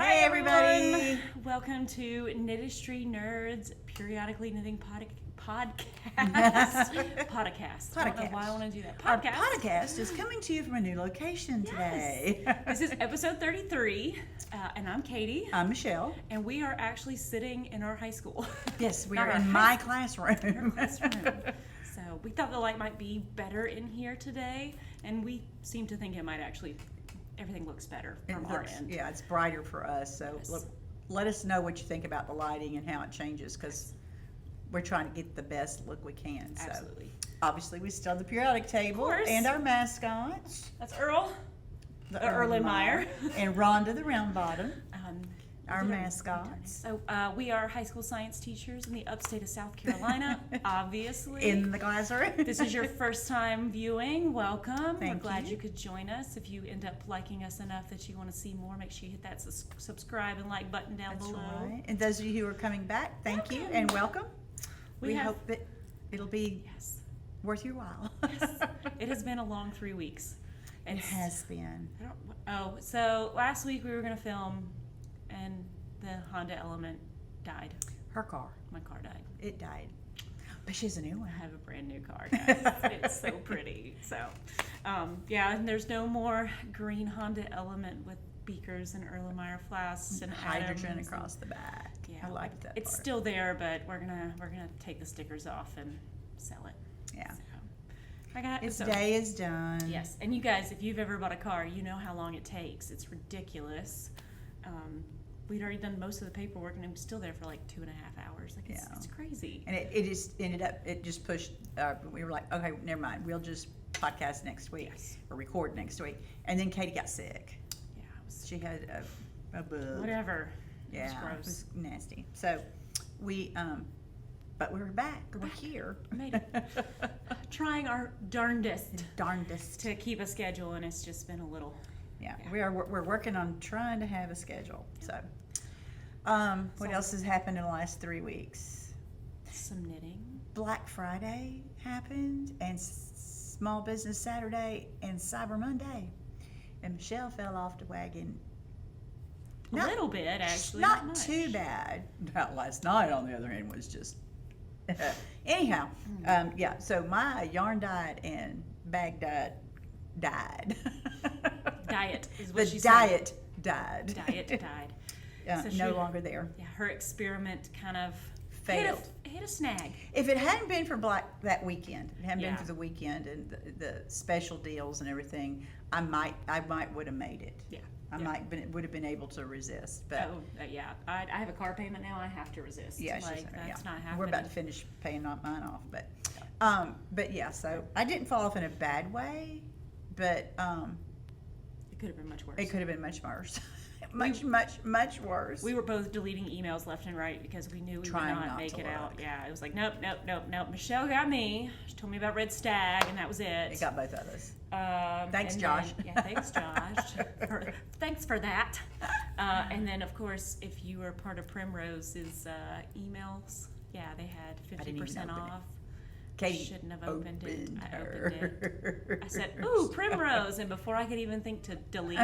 Hi everybody! Welcome to Knitistry Knerds Periodically Knitting Podcast. Podcast. I don't know why I want to do that. Our podcast is coming to you from a new location today. This is episode 33, and I'm Katie. I'm Michelle. And we are actually sitting in our high school. Yes, we are in my classroom. So we thought the light might be better in here today, and we seem to think it might actually, everything looks better from our end. Yeah, it's brighter for us. So Yes. let us know what you think about the lighting and how it changes, because we're trying to get the best look we can. So Absolutely. obviously we still have the periodic table course. and our mascots. That's Earl. The Erlenmeyer. And Rhonda the Round Bottom. Our These are mascots. So we are high school science teachers in the upstate of South Carolina, obviously. In the classroom. This is your first time viewing. Welcome. We're Thank glad you. you could join us. If you end up liking us enough that you want to see more, make sure you hit that subscribe and like button down That's below. right. And those of you who are coming back, thank you Welcome. and welcome. We have- hope that it'll be Yes. worth your while. Yes. It has been a long 3 weeks. It has been. So last week we were going to film, and the Honda Element died. Her car. My car died. It died. But she has a new one. I have a brand new car, guys. It's so pretty. So, yeah, and there's no more green Honda Element with beakers and Erlenmeyer flasks and Hydrogen atoms across the back. Yeah, I like that It's part. still there, but we're gonna take the stickers off and sell it. Yeah. So, I got Its so- day is done. Yes, and you guys, if you've ever bought a car, you know how long it takes. It's ridiculous. We'd already done most of the paperwork, and it was still there for like 2.5 hours. Like it's crazy. And it just ended up, it just pushed, we were like, okay, never mind. We'll just podcast next week Yes. or record next week. And then Katie got sick. Yeah, it was She had a bug. whatever. Yeah, It was it gross. was nasty. So we, but we're back. We're here. Made it. Trying our darndest Darndest. to keep a schedule, and it's just been a little. Yeah, Yeah. we're working on trying to have a schedule. So, what So- else has happened in the last 3 weeks? Some knitting. Black Friday happened, and Small Business Saturday, and Cyber Monday, and Michelle fell off the wagon. A little bit, actually. Not much. too bad. Not last night, on the other hand, was just. Anyhow, yeah. So my yarn died and bag died. Diet is what The she diet died. said. Diet died. So No she- longer there. Yeah, her experiment kind of Failed. Hit a snag. If it hadn't been for Black that weekend, it hadn't Yeah. been for the weekend and the special deals and everything, I might would have made it. Yeah. I would have been able to resist. But Yeah. I have a car payment now. I have to resist. yeah, she's- Like, that's not happening. We're about to finish paying mine off, but yeah. So I didn't fall off in a bad way, but It could have been much worse. it could have been much worse. much worse. We were both deleting emails left and right because we knew we Trying would not not make to it out. look. Yeah, it was like, nope. Michelle got me. She told me about Red Stag, and that was it. It got both of us. Thanks, And Josh. then- yeah, thanks, Josh. Thanks for that. And then, of course, if you were part of Primrose's emails, yeah, they had I didn't even 50% open it. off. Katie Shouldn't have opened it. I her. opened it. I said, ooh, Primrose. And before I could even think to delete,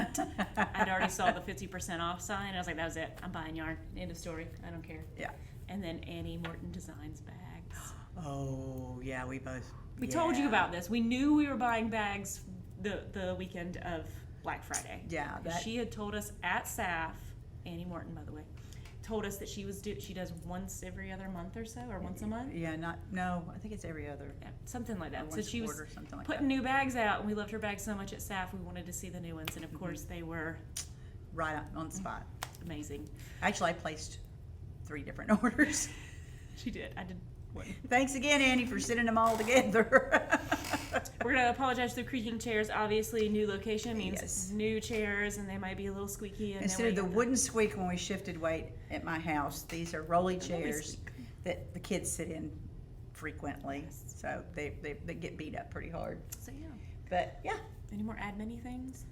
I'd already saw the 50% off sign. I was like, that was it. I'm buying yarn. End of story. I don't care. Yeah. And then Annie Morton Designs bags. Oh yeah, we both. We told you about this. We knew we were buying bags the weekend of Black Friday. Yeah, that- She had told us at SAF, Annie Morton, by the way, told us that she does once every other month or so, or once a month. Yeah, I think it's every other. Yeah, something like Or that. So once a she was quarter, something like putting that. new bags out, and we loved her bags so much at SAF, we wanted to see the new ones, and of course they were Right on the spot. amazing. Actually, I placed 3 different orders. She did. I did one. Thanks again, Andy, for sitting them all together. We're gonna apologize for the creaking chairs. Obviously, new location means Yes. new chairs, and they might be a little squeaky. And Instead then of the we have wooden squeak when we shifted weight at my house, these are rolly The rolly chairs squeak. that the kids sit in frequently. Yes. So they get beat up pretty hard. So yeah. But yeah, Any more admin-y things?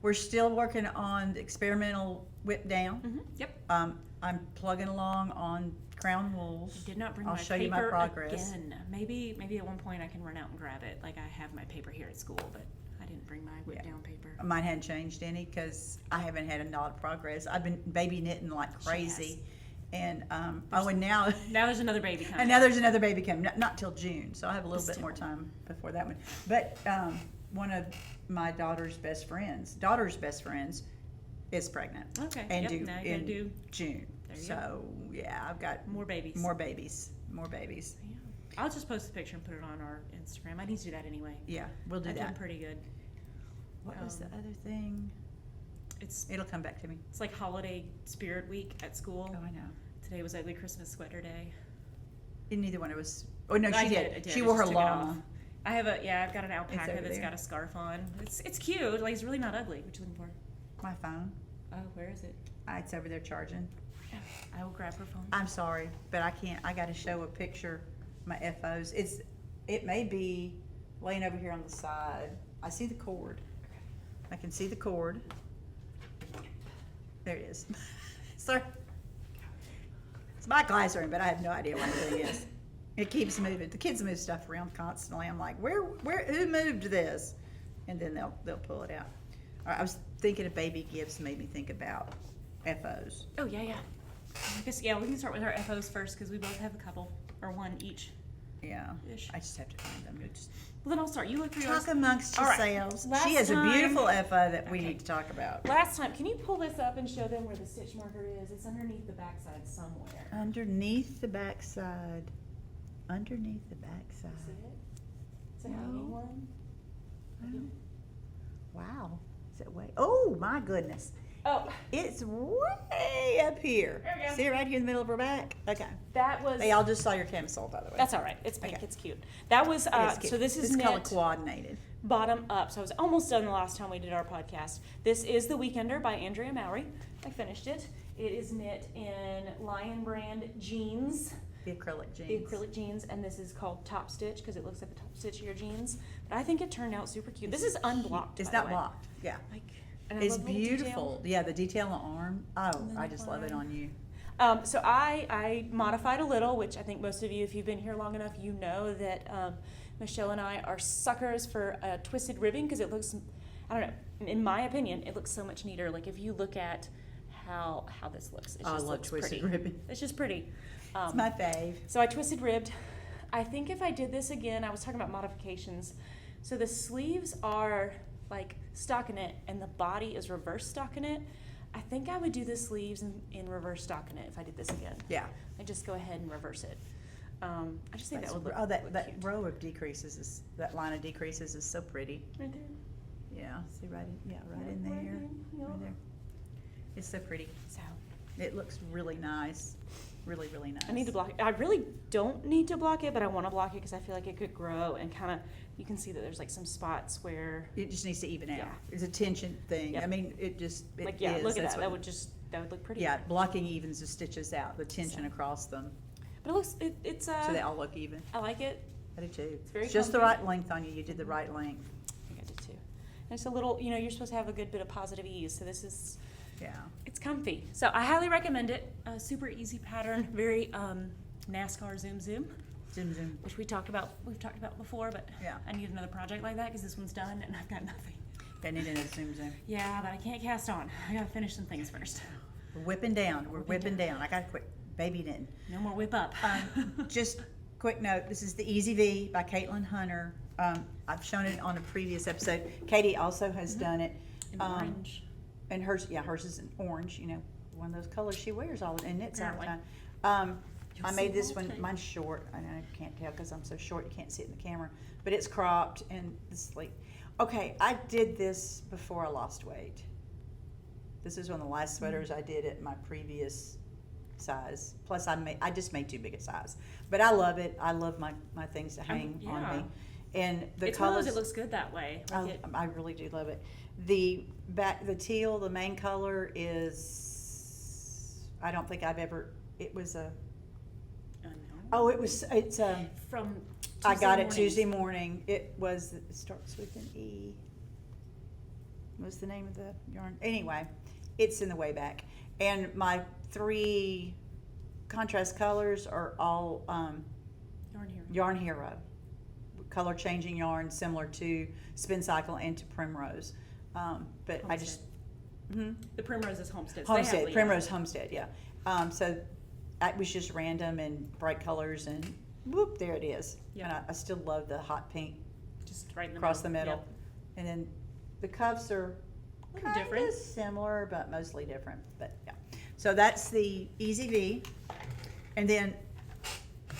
we're still working on the experimental whip down. Yep. I'm plugging along on crown wools. Did not bring I'll my show paper you my progress. again. Maybe at one point I can run out and grab it. Like I have my paper here at school, but I didn't bring my whip down paper. Mine hadn't changed any because I haven't had a lot of progress. I've been baby knitting like crazy. And and now there's another baby coming. and now there's another baby coming. Not till June, so I have a little bit more time before that one. But one of my daughter's best friends is pregnant. Okay. And yep. due Now you in gotta do June. There you So yeah, I've got more babies. more babies. Yeah. I'll just post a picture and put it on our Instagram. I need to do that anyway. Yeah, we'll do I that. did pretty good. What was the other thing? It'll come back to me. It's like holiday spirit week at school. Oh, I know. Today was ugly Christmas sweater day. And neither one of us. Oh no, I she did. I She I wore her just took it llama. off. I've got an alpaca over that's there. got a scarf on. It's cute. Like, it's really not ugly. What you looking for? My phone. Oh, where is it? It's over there charging. I will grab her phone. I'm sorry, but I can't. I got to show a picture. My FOs. It may be laying over here on the side. I see the cord. I can see the cord. There it is. Sorry. It's my classroom, but I have no idea what the thing is. It keeps moving. The kids move stuff around constantly. I'm like, who moved this? And then they'll pull it out. All right, I was thinking of baby gifts made me think about FOs. Oh, yeah. I guess, we can start with our FOs first because we both have a couple, or one each. Yeah. Ish. I just have to find them. Well, then I'll start. You look for yours. Talk amongst All right. yourselves. Last She has a time- beautiful FO that we Okay. need to talk about. Last time, can you pull this up and show them where the stitch marker is? It's underneath the backside somewhere. Underneath the backside. Underneath the backside. Is it? It's a No. hanging one. Wow. Is it way? Oh my goodness. Oh, It's way up here. There we go. See it right here in the middle of her back? Okay. that was. They all just saw your camisole, by the way. That's all right. It's pink. Okay. It's cute. That was. It is cute. So this is it's color knit coordinated. bottom up. So I was almost done the last time we did our podcast. This is The Weekender by Andrea Mowry. I finished it. It is knit in Lion Brand jeans. The acrylic jeans. The acrylic jeans, and this is called top stitch because it looks like the top stitch of your jeans. But I think it turned out super cute. This is unblocked. It's by the not way. blocked. Yeah. Like, and I It's love the little beautiful. detail. Yeah, the detail on the arm. Oh, And the I just love it neckline. on you. So I modified a little, which I think most of you, if you've been here long enough, you know that Michele and I are suckers for twisted ribbing because it looks, I don't know, in my opinion, it looks so much neater. Like if you look at how this looks, it Oh, I just love looks twisted pretty. ribbon. It's just pretty. It's my fave. So I twisted ribbed. I think if I did this again, I was talking about modifications. So the sleeves are like stockinette and the body is reverse stockinette. I think I would do the sleeves in reverse stockinette if I did this again. Yeah. I just go ahead and reverse it. I just think That's- that would look, that look that cute. row of decreases is that line of decreases is so pretty. Right there. Yeah. See right in Yeah, in there. right there, yeah. Right there. It's so pretty. So It looks really nice. Really, really nice. I need to block it. I really don't need to block it, but I want to block it because I feel like it could grow and kind of, you can see that there's like some spots where, It just needs to even out. Yeah. It's a tension thing. Yep. I mean, it just it like, yeah, is. look at That's that. what- That would look pretty. Yeah, blocking evens the stitches out, the tension across them, But it looks, it's, so they all look even. I like it. I do too. It's very just the comfy. right length on you. You did the right length. I think I did too. And it's a little, you're supposed to have a good bit of positive ease. So this is, Yeah. it's comfy. So I highly recommend it. A super easy pattern, very NASCAR zoom, Zoom, zoom. which we've talked about before, but Yeah. I need another project like that because this one's done and I've got nothing. I need another zoom, zoom. Yeah, but I can't cast on. I gotta finish some things first. We're whipping down. We're Whipping whipping down. I got to quit baby knitting. No more whip up. Just quick note, this is the Easy V by Caitlin Hunter. I've shown it on a previous episode. Katie also has done it. In orange. And hers is in orange, one of those colors she wears all and knits all the Apparently. time. You'll I see made this whole one, thing. mine's short, and I can't tell because I'm so short, you can't see it in the camera, but it's cropped and this like, okay, I did this before I lost weight. This is one of the last sweaters I did at my previous size. Plus I just made too big a size, but I love it. I love my things to hang on yeah. me. And the It's one of colors, those, it looks good that way. Like I really do love it. The teal, the main color is, I don't think I've ever, it was a, it's from I got it mornings. Tuesday morning. It starts with an E. What's the name of the yarn? Anyway, it's in the way back. And my 3 contrast colors are all Yarn Hero. Yarn Hero. color changing yarn similar to Spin Cycle and to Primrose. But I just, The Primrose is Homestead. Homestead, Primrose Homestead, yeah. So it was just random and bright colors and whoop, there it is. Yeah. And I still love the hot pink Just right in the across the middle. middle. And then the cuffs are A little kind different. of similar, but mostly different. But yeah. So that's the Easy V. And then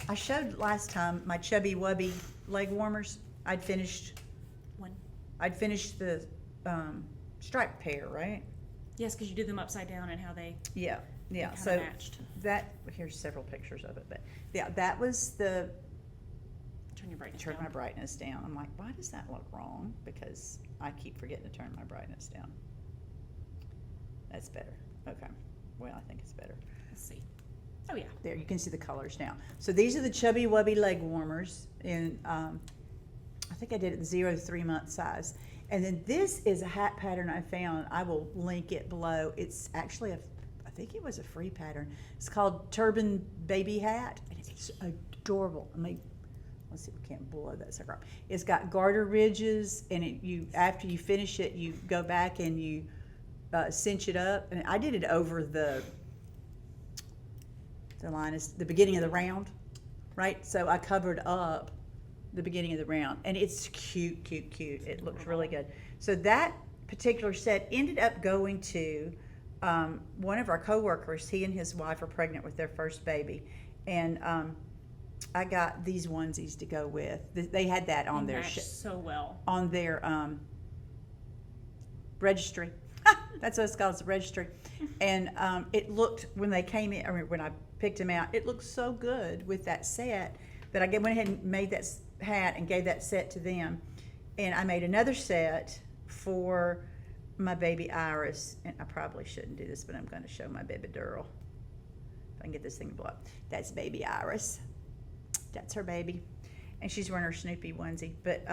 I showed last time my Chubby Wubby leg warmers. I'd finished the striped pair, right? Yes, because you did them upside down and how they Yeah. kinda So matched. that, here's several pictures of it, but yeah, that was the Turn your brightness turn down. my brightness down. I'm like, why does that look wrong? Because I keep forgetting to turn my brightness down. That's better. Okay. Well, I think it's better. Let's see. Oh yeah. There, you can see the colors now. So these are the Chubby Wubby leg warmers in, I think I did it 0 to 3 month size. And then this is a hat pattern I found. I will link it below. It's actually I think it was a free pattern. It's called Turban Baby Hat. And it's adorable. I mean, let's see if we can't blow that sucker up. It's got garter ridges, and after you finish it, you go back and you cinch it up. And I did it over the line is the beginning of the round, right? So I covered up the beginning of the round, and it's cute, cute, cute. It looks really good. So that particular set ended up going to one of our coworkers. He and his wife are pregnant with their first baby, and I got these onesies to go with. They had that on They their match so well. on their registry. That's what it's called, it's a registry. And it looked, when they came in, or when I picked them out, it looked so good with that set that I went ahead and made that hat and gave that set to them. And I made another set for my baby Iris. And I probably shouldn't do this, but I'm going to show my baby Durrell. If I can get this thing to blow up. That's baby Iris. That's her baby. And she's wearing her Snoopy onesie. But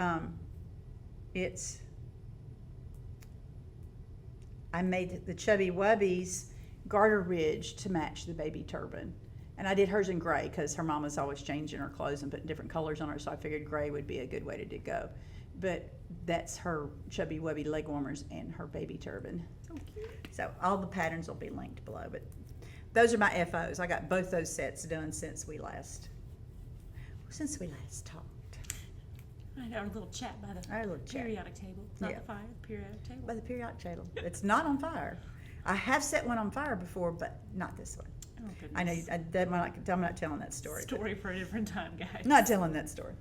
I made the Chubby Wubbies garter ridge to match the baby turban. And I did hers in gray because her mama's always changing her clothes and putting different colors on her, so I figured gray would be a good way to go. But that's her Chubby Wubby leg warmers and her baby turban. So cute. So all the patterns will be linked below. But those are my FOs. I got both those sets done since we last talked. I had our little chat by Our little chat. periodic table. It's not Yeah. the fire, the periodic table. By the periodic table. It's not on fire. I have set one on fire before, but not this one. Oh goodness. I know I'm not telling that story. but Story for a different time, guys. I'm not telling that story.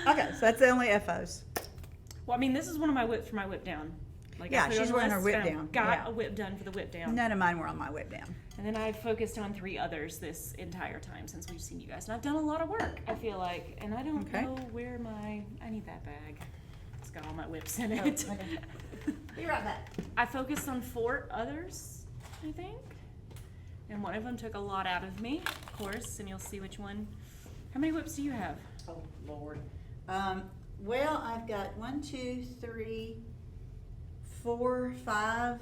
Okay, so that's the only FOs. Well, I mean, this is one of my whips for my whip down. Like, Yeah, I put it she's on the wearing her list, whip and I down, Got yeah. a whip done for the whip down. None of mine were on my whip down. And then I focused on 3 others this entire time since we've seen you guys. And I've done a lot of work, I feel like. And I don't Okay. know where I need that bag. It's got all my whips in Oh, it. okay. Be right back. I focused on 4 others, I think. And one of them took a lot out of me, of course, and you'll see which one. How many whips do you have? Oh, Lord. Well, I've got 1, 2, 3, 4, 5,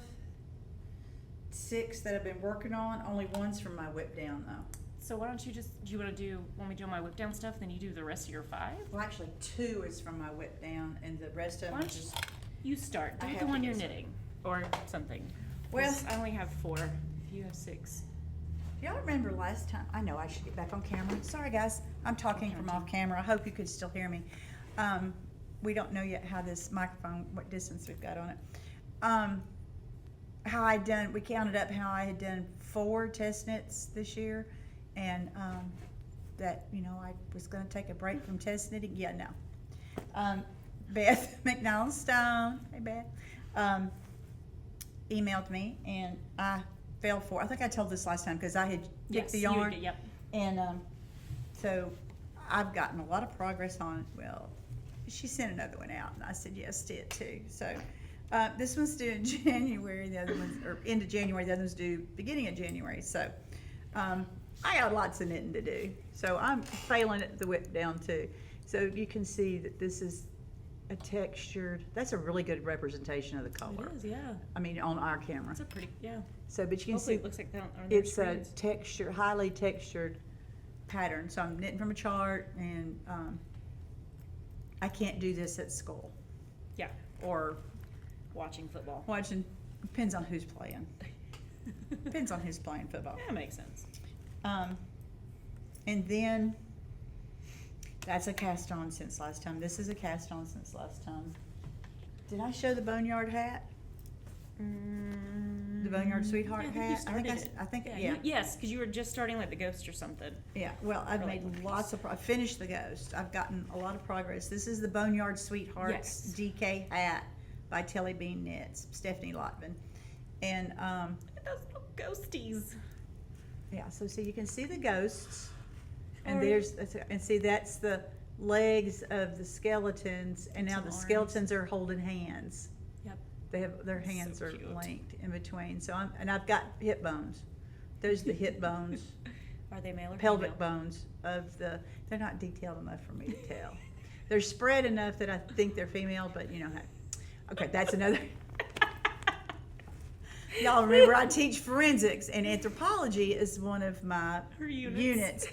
6 that I've been working on. Only one's from my whip down, though. So why don't you just, do you want to do, when we do my whip down stuff, then you do the rest of your 5? Well, actually, 2 is from my whip down, and the rest of Why them don't just... you start? I Do have the to one you're do this. knitting, or something. Well- 'Cause I only have 4. If you have 6. Y'all remember last time? I know I should get back on camera. Sorry, guys. I'm talking from off camera. I hope you could still hear me. We don't know yet how this microphone, what distance we've got on it. We counted up how I had done 4 test knits this year, and that, I was going to take a break from test knitting. Yeah, no. Beth MacDonald Stone, hey Beth, emailed me, and I fell for. I think I told this last time because I had picked the yarn, You did, yep. and so I've gotten a lot of progress on it. Well, she sent another one out, and I said yes to it too. So this one's due in January. The other one's or end of January. The other one's due beginning of January. So I got lots of knitting to do. So I'm failing at the whip down too. So you can see that this is a textured. That's a really good representation of the color. It is, yeah. I mean, on our camera. It's a pretty, yeah. So, but you can Hopefully see it looks like that on their it's a screens. texture, highly textured pattern. So I'm knitting from a chart, and I can't do this at school Yeah. or Watching football. watching. Depends on who's playing. Depends on who's playing football. That makes sense. And then that's a cast on since last time. This is a cast on since last time. Did I show the Boneyard hat? The Boneyard Sweetheart Yeah, I think you hat? started it. I think, yeah. Yes, because you were just starting like the ghost or something. Yeah, well, I've Or made like lots of, I finished the ghost. I've gotten a lot of progress. This is the Boneyard Sweethearts Yes. DK hat by Telly Bean Knits, Stephanie Lotvin. And, Those little ghosties. yeah, so you can see the ghosts. And Alright. and see, that's the legs of the skeletons, and now Some the arms. skeletons are holding hands. Yep. They have, their That's hands so are cute. linked in between, so I've got hip bones. Those are the hip bones, Are they male or pelvic female? bones of they're not detailed enough for me to tell. They're spread enough that I think they're female, but you know how. Okay, that's another. Y'all remember I teach forensics, and anthropology is one of my Her units. units.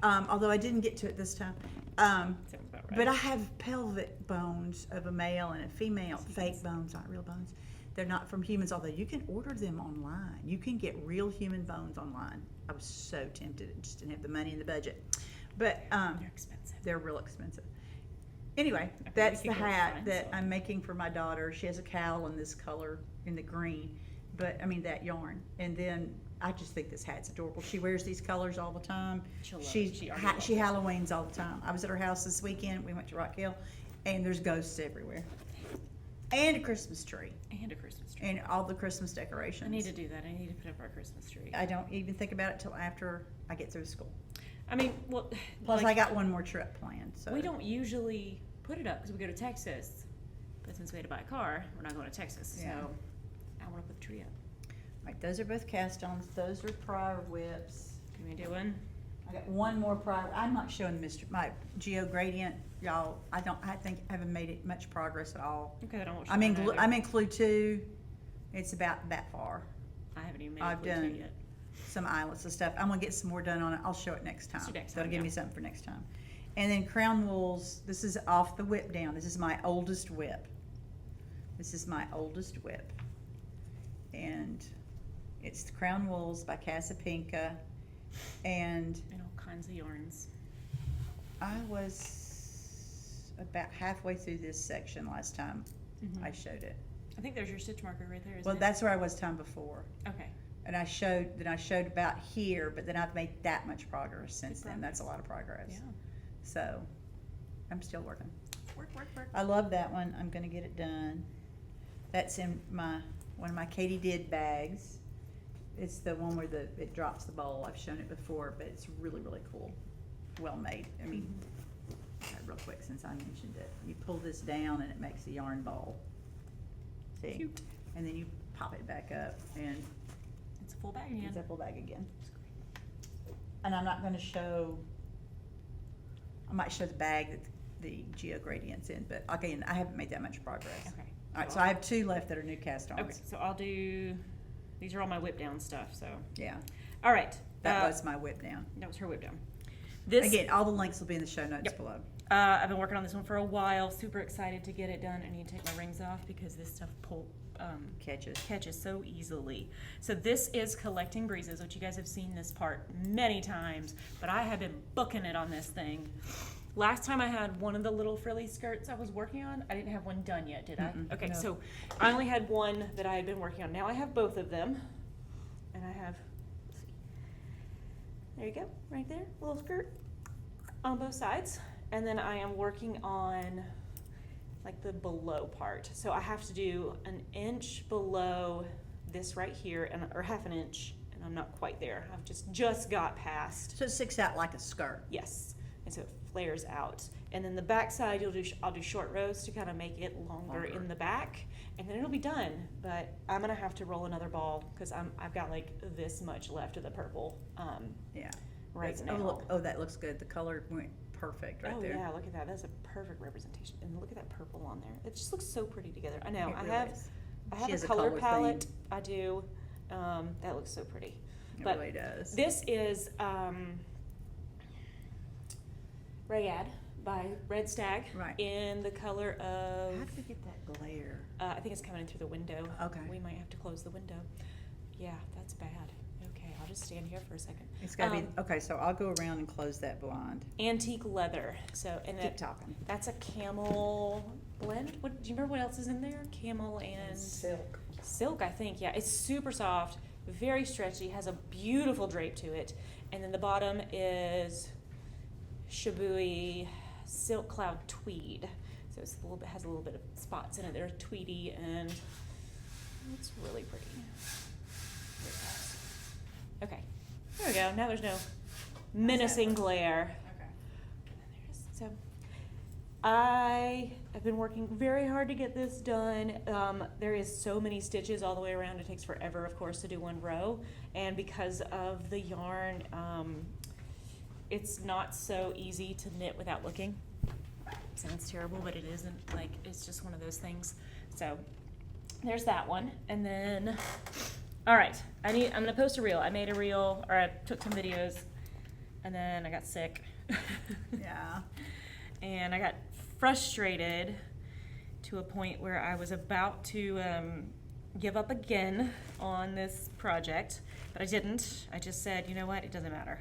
Although I didn't get to it this time. Sounds about right. But I have pelvic bones of a male and a female, fake bones, not real bones. They're not from humans, although you can order them online. You can get real human bones online. I was so tempted, I just didn't have the money in the budget. But They're expensive. they're real expensive. Anyway, Okay, that's we the could go hat find that some. I'm making for my daughter. She has a cowl in this color, in the green, but I mean that yarn. And then I just think this hat's adorable. She wears these colors all the time. She'll love She it. She already loves she it. Halloweens all the time. I was at her house this weekend. We went to Rock Hill, and there's ghosts everywhere, and a Christmas tree, And a Christmas tree. and all the Christmas decorations. I need to do that. I need to put up our Christmas tree. I don't even think about it till after I get through school. I mean, well, Plus, like, I got one more trip planned. So we don't usually put it up because we go to Texas. But since we had to buy a car, we're not going to Texas. Yeah. So I want to put the tree up. Right, those are both cast-ons. Those are prior whips. Can we do one? I got one more prior. I'm not showing my geo gradient, y'all. I think I haven't made it much progress at all. Okay, I don't want I'm in clue 2. It's about that far. I haven't even made I've a clue done yet. some eyelets and stuff. I'm gonna get some more done on it. I'll show it next time. So next That'll time, give yeah. me something for next time. And then crown wools. This is off the whip down. This is my oldest whip. This is my oldest whip, and it's the crown wools by Casapinka. And And all kinds of yarns. I was about halfway through this section last time Mhm. I showed it. I think there's your stitch marker right there, isn't Well, it? that's where I was time before. Okay. And I showed about here, but then I've made that much progress since Good then. That's a lot of progress. Yeah. So I'm still working. Work. I love that one. I'm gonna get it done. That's in one of my Katie Did bags. It's the one where it drops the bowl. I've shown it before, but it's really, really cool. Well made. I mean, real quick since I mentioned it. You pull this down and it makes a yarn ball. See? Cute. And then you pop it back up and It's a full bag again. it's a full bag again. And I'm not gonna show, I might show the bag that the geo gradient's in, but again, I haven't made that much progress. Okay. All right, so I have 2 left that are new cast-ons. Okay, so I'll do, these are all my whip down stuff, so. Yeah, All right. that was my whip down. That was her whip down. This, Again, all the links will be in the show notes Yep. below. I've been working on this one for a while, super excited to get it done. I need to take my rings off because this stuff catches so easily. So this is Collecting Breezes, which you guys have seen this part many times, but I have been booking it on this thing. Last time I had one of the little frilly skirts I was working on. I didn't have one done yet, did I? Mm-mm, Okay, no. so I only had one that I had been working on. Now I have both of them. And I have, let's see. There you go, right there, little skirt on both sides. And then I am working on like the below part. So I have to do an inch below this right here, or half an inch, and I'm not quite there. I've just got past. So it sticks out like a skirt. Yes, and so it flares out. And then the back side, I'll do short rows to kind of make it longer in the back, and then it'll be done. But I'm gonna have to roll another ball because I've got like this much left of the purple. Yeah. Right That's- now. Oh, look, that looks good. The color went perfect right there. Oh yeah, look at that. That's a perfect representation. And look at that purple on there. It just looks so pretty together. I know. It I really have is. I She have has a a color color palette. theme. I do. That looks so pretty. It But really does. This is Rayad by Red Stag Right. in the color of, How do we get that glare? I think it's coming in through the window. Okay. We might have to close the window. Yeah, that's bad. Okay, I'll just stand here for a second. It's got to be, okay, so I'll go around and close that blind. Antique leather. So, and Keep talking. that's a camel blend. What do you remember? What else is in there? Camel and Silk. silk, I think. Yeah, it's super soft, very stretchy, has a beautiful drape to it, and then the bottom is Shibui silk cloud tweed. So it's a little bit, has a little bit of spots in it that are tweedy, and it's really pretty. Okay, there we go. Now there's no menacing glare. Okay. So I have been working very hard to get this done. There is so many stitches all the way around. It takes forever, of course, to do one row. And because of the yarn, it's not so easy to knit without looking. Sounds terrible, but it isn't. Like, it's just one of those things. So there's that one. And then, all right, I'm gonna post a reel. I made a reel, or I took some videos, and then I got sick. Yeah. And I got frustrated to a point where I was about to give up again on this project, but I didn't. I just said, you know what, it doesn't matter.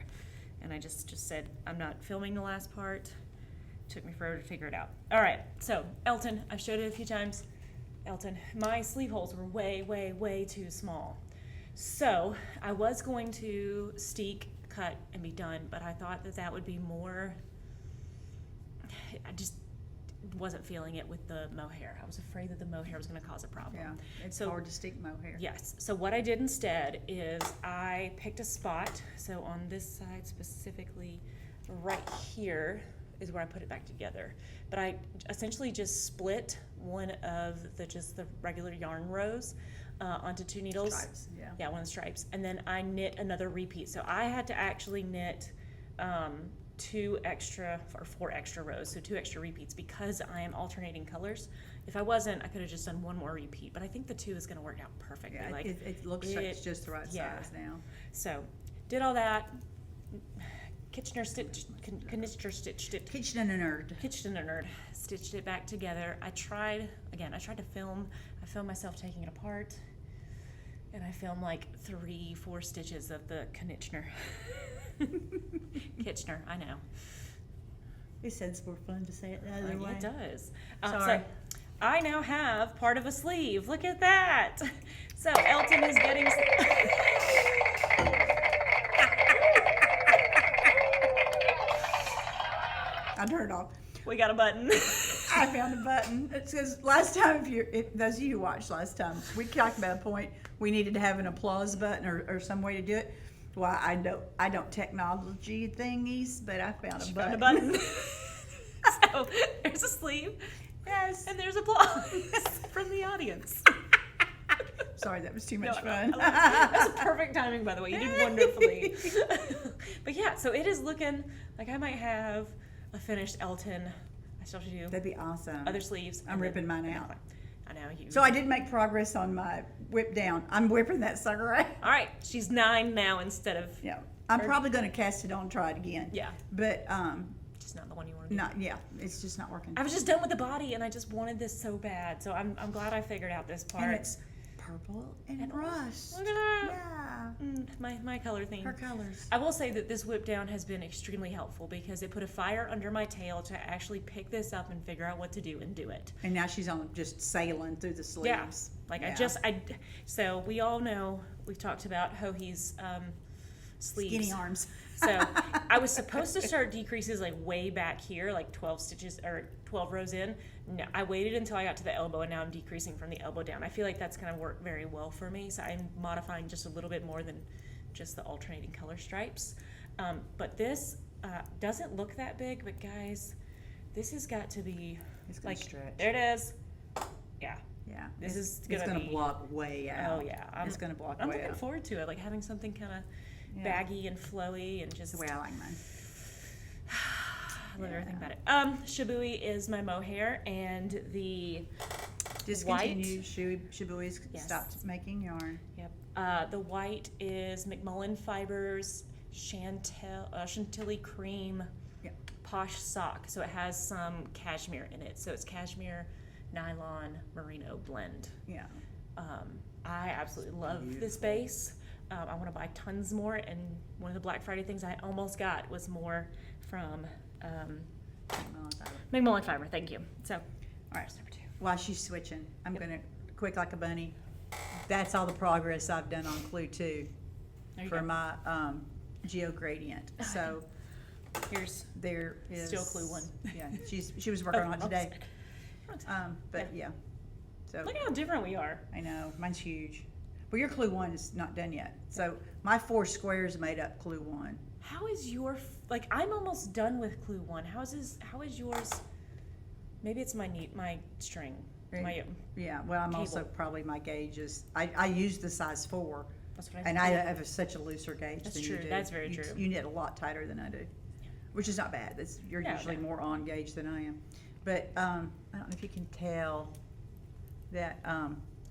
And I just said, I'm not filming the last part. Took me forever to figure it out. All right, so Elton, I've showed it a few times. Elton, my sleeve holes were way, way, way too small. So I was going to steek, cut, and be done, but I thought that that would be more, I just wasn't feeling it with the mohair. I was afraid that the mohair was going to cause a problem. Yeah, it's So- hard to stick mohair. Yes, so what I did instead is I picked a spot, so on this side specifically, right here is where I put it back together. But I essentially just split one of the regular yarn rows onto two needles. Stripes, yeah. Yeah, one of the stripes. And then I knit another repeat. So I had to actually knit 4 extra rows, so 2 extra repeats, because I am alternating colors. If I wasn't, I could have just done one more repeat, but I think the 2 is going to work out perfectly. Yeah, Like, it looks like it's just the right yeah. size now. So, did all that. Kitchener stitched it. Kitchener Nerd. Kitchener Nerd stitched it back together. I tried to film. I filmed myself taking it apart, and I filmed like 3-4 stitches of the Kitchener. Kitchener, I know. It sounds more fun to say it the other way. It does. Sorry. So I now have part of a sleeve. Look at that. So Elton is getting. I turned it off. We got a button. I found a button. It says last time, those of you who watched last time, we talked about a point we needed to have an applause button or some way to do it. Well, I don't technology thingies, but I found a button. Found a button. So there's a sleeve. Yes. And there's applause from the audience. Sorry, that was too much No, fun. that was perfect timing, by the way. You did wonderfully. But yeah, so it is looking like I might have a finished Elton. I still have to do That'd be awesome. other sleeves. I'm ripping mine out. I know you. So I did make progress on my whip down. I'm whipping that sucker out. All right, she's 9 now instead of. Yeah, I'm probably going to cast it on, try it again. Yeah. But Just not the one you want to do. not. Yeah, it's just not working. I was just done with the body, and I just wanted this so bad. So I'm glad I figured out this part. And it's purple and rust. Look at that. Yeah, My color theme. her colors. I will say that this whip down has been extremely helpful because it put a fire under my tail to actually pick this up and figure out what to do and do it. And now she's on just sailing through the sleeves. Yeah, like Yeah. So we all know, we've talked about Hohi's sleeves. Skinny arms. So I was supposed to start decreases like way back here, like 12 stitches or 12 rows in. No, I waited until I got to the elbow, and now I'm decreasing from the elbow down. I feel like that's going to work very well for me. So I'm modifying just a little bit more than just the alternating color stripes. But this doesn't look that big, but guys, this has got to be It's gonna like, stretch. there it is. Yeah. Yeah, This is it's gonna gonna be- block way out. Oh yeah. It's gonna block I'm way looking out. forward to it, like having something kind of Yeah. baggy and flowy and just. That's the way I like mine. I love everything Yeah. about it. Shibui is my mohair, and the Discontinued. Shibui's Yes. stopped making yarn. the white is McMullen Fibers Chantilly Cream Yep. posh sock. So it has some cashmere in it. So it's cashmere, nylon, merino blend. Yeah. I absolutely love this base. I want to buy tons more, and one of the Black Friday things I almost got was more from McMullen Fiber. Thank you. So, all right, number 2. While she's switching, I'm gonna quick like a bunny. That's all the progress I've done on Clue 2 for my geo gradient. So here's there is still Clue 1. Yeah, she was working on it today. But yeah. So Look how different we are. I know mine's huge. Well, your Clue 1 is not done yet. So my 4 squares made up Clue 1. How is your like? I'm almost done with Clue 1. How is yours? Maybe it's my string. My Yeah. Well, I'm cable. also probably my gauge is I use the size 4. That's what And I have such a looser gauge That's than true. you do. That's very true. You knit a lot tighter than I do, which is not bad. You're usually more on gauge than I am. But I don't know if you can tell that.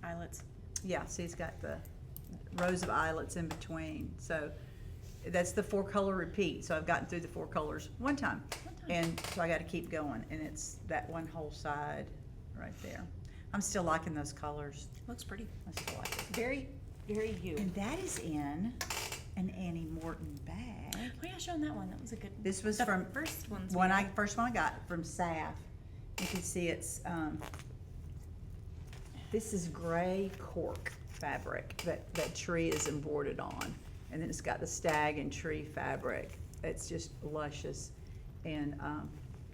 eyelets. Yeah, see, it's got the rows of eyelets in between. So that's the 4-color repeat. So I've gotten through the 4 colors one time. And so I got to keep going. And it's that one whole side right there. I'm still liking those colors. Looks pretty. I still like it. Very, very you. And that is in an Annie Morton bag. Oh yeah, showing that one. That was a good. This was the from first ones. first one I got from Saf. You can see it's this is gray cork fabric that tree is embroidered on, and then it's got the stag and tree fabric. It's just luscious, and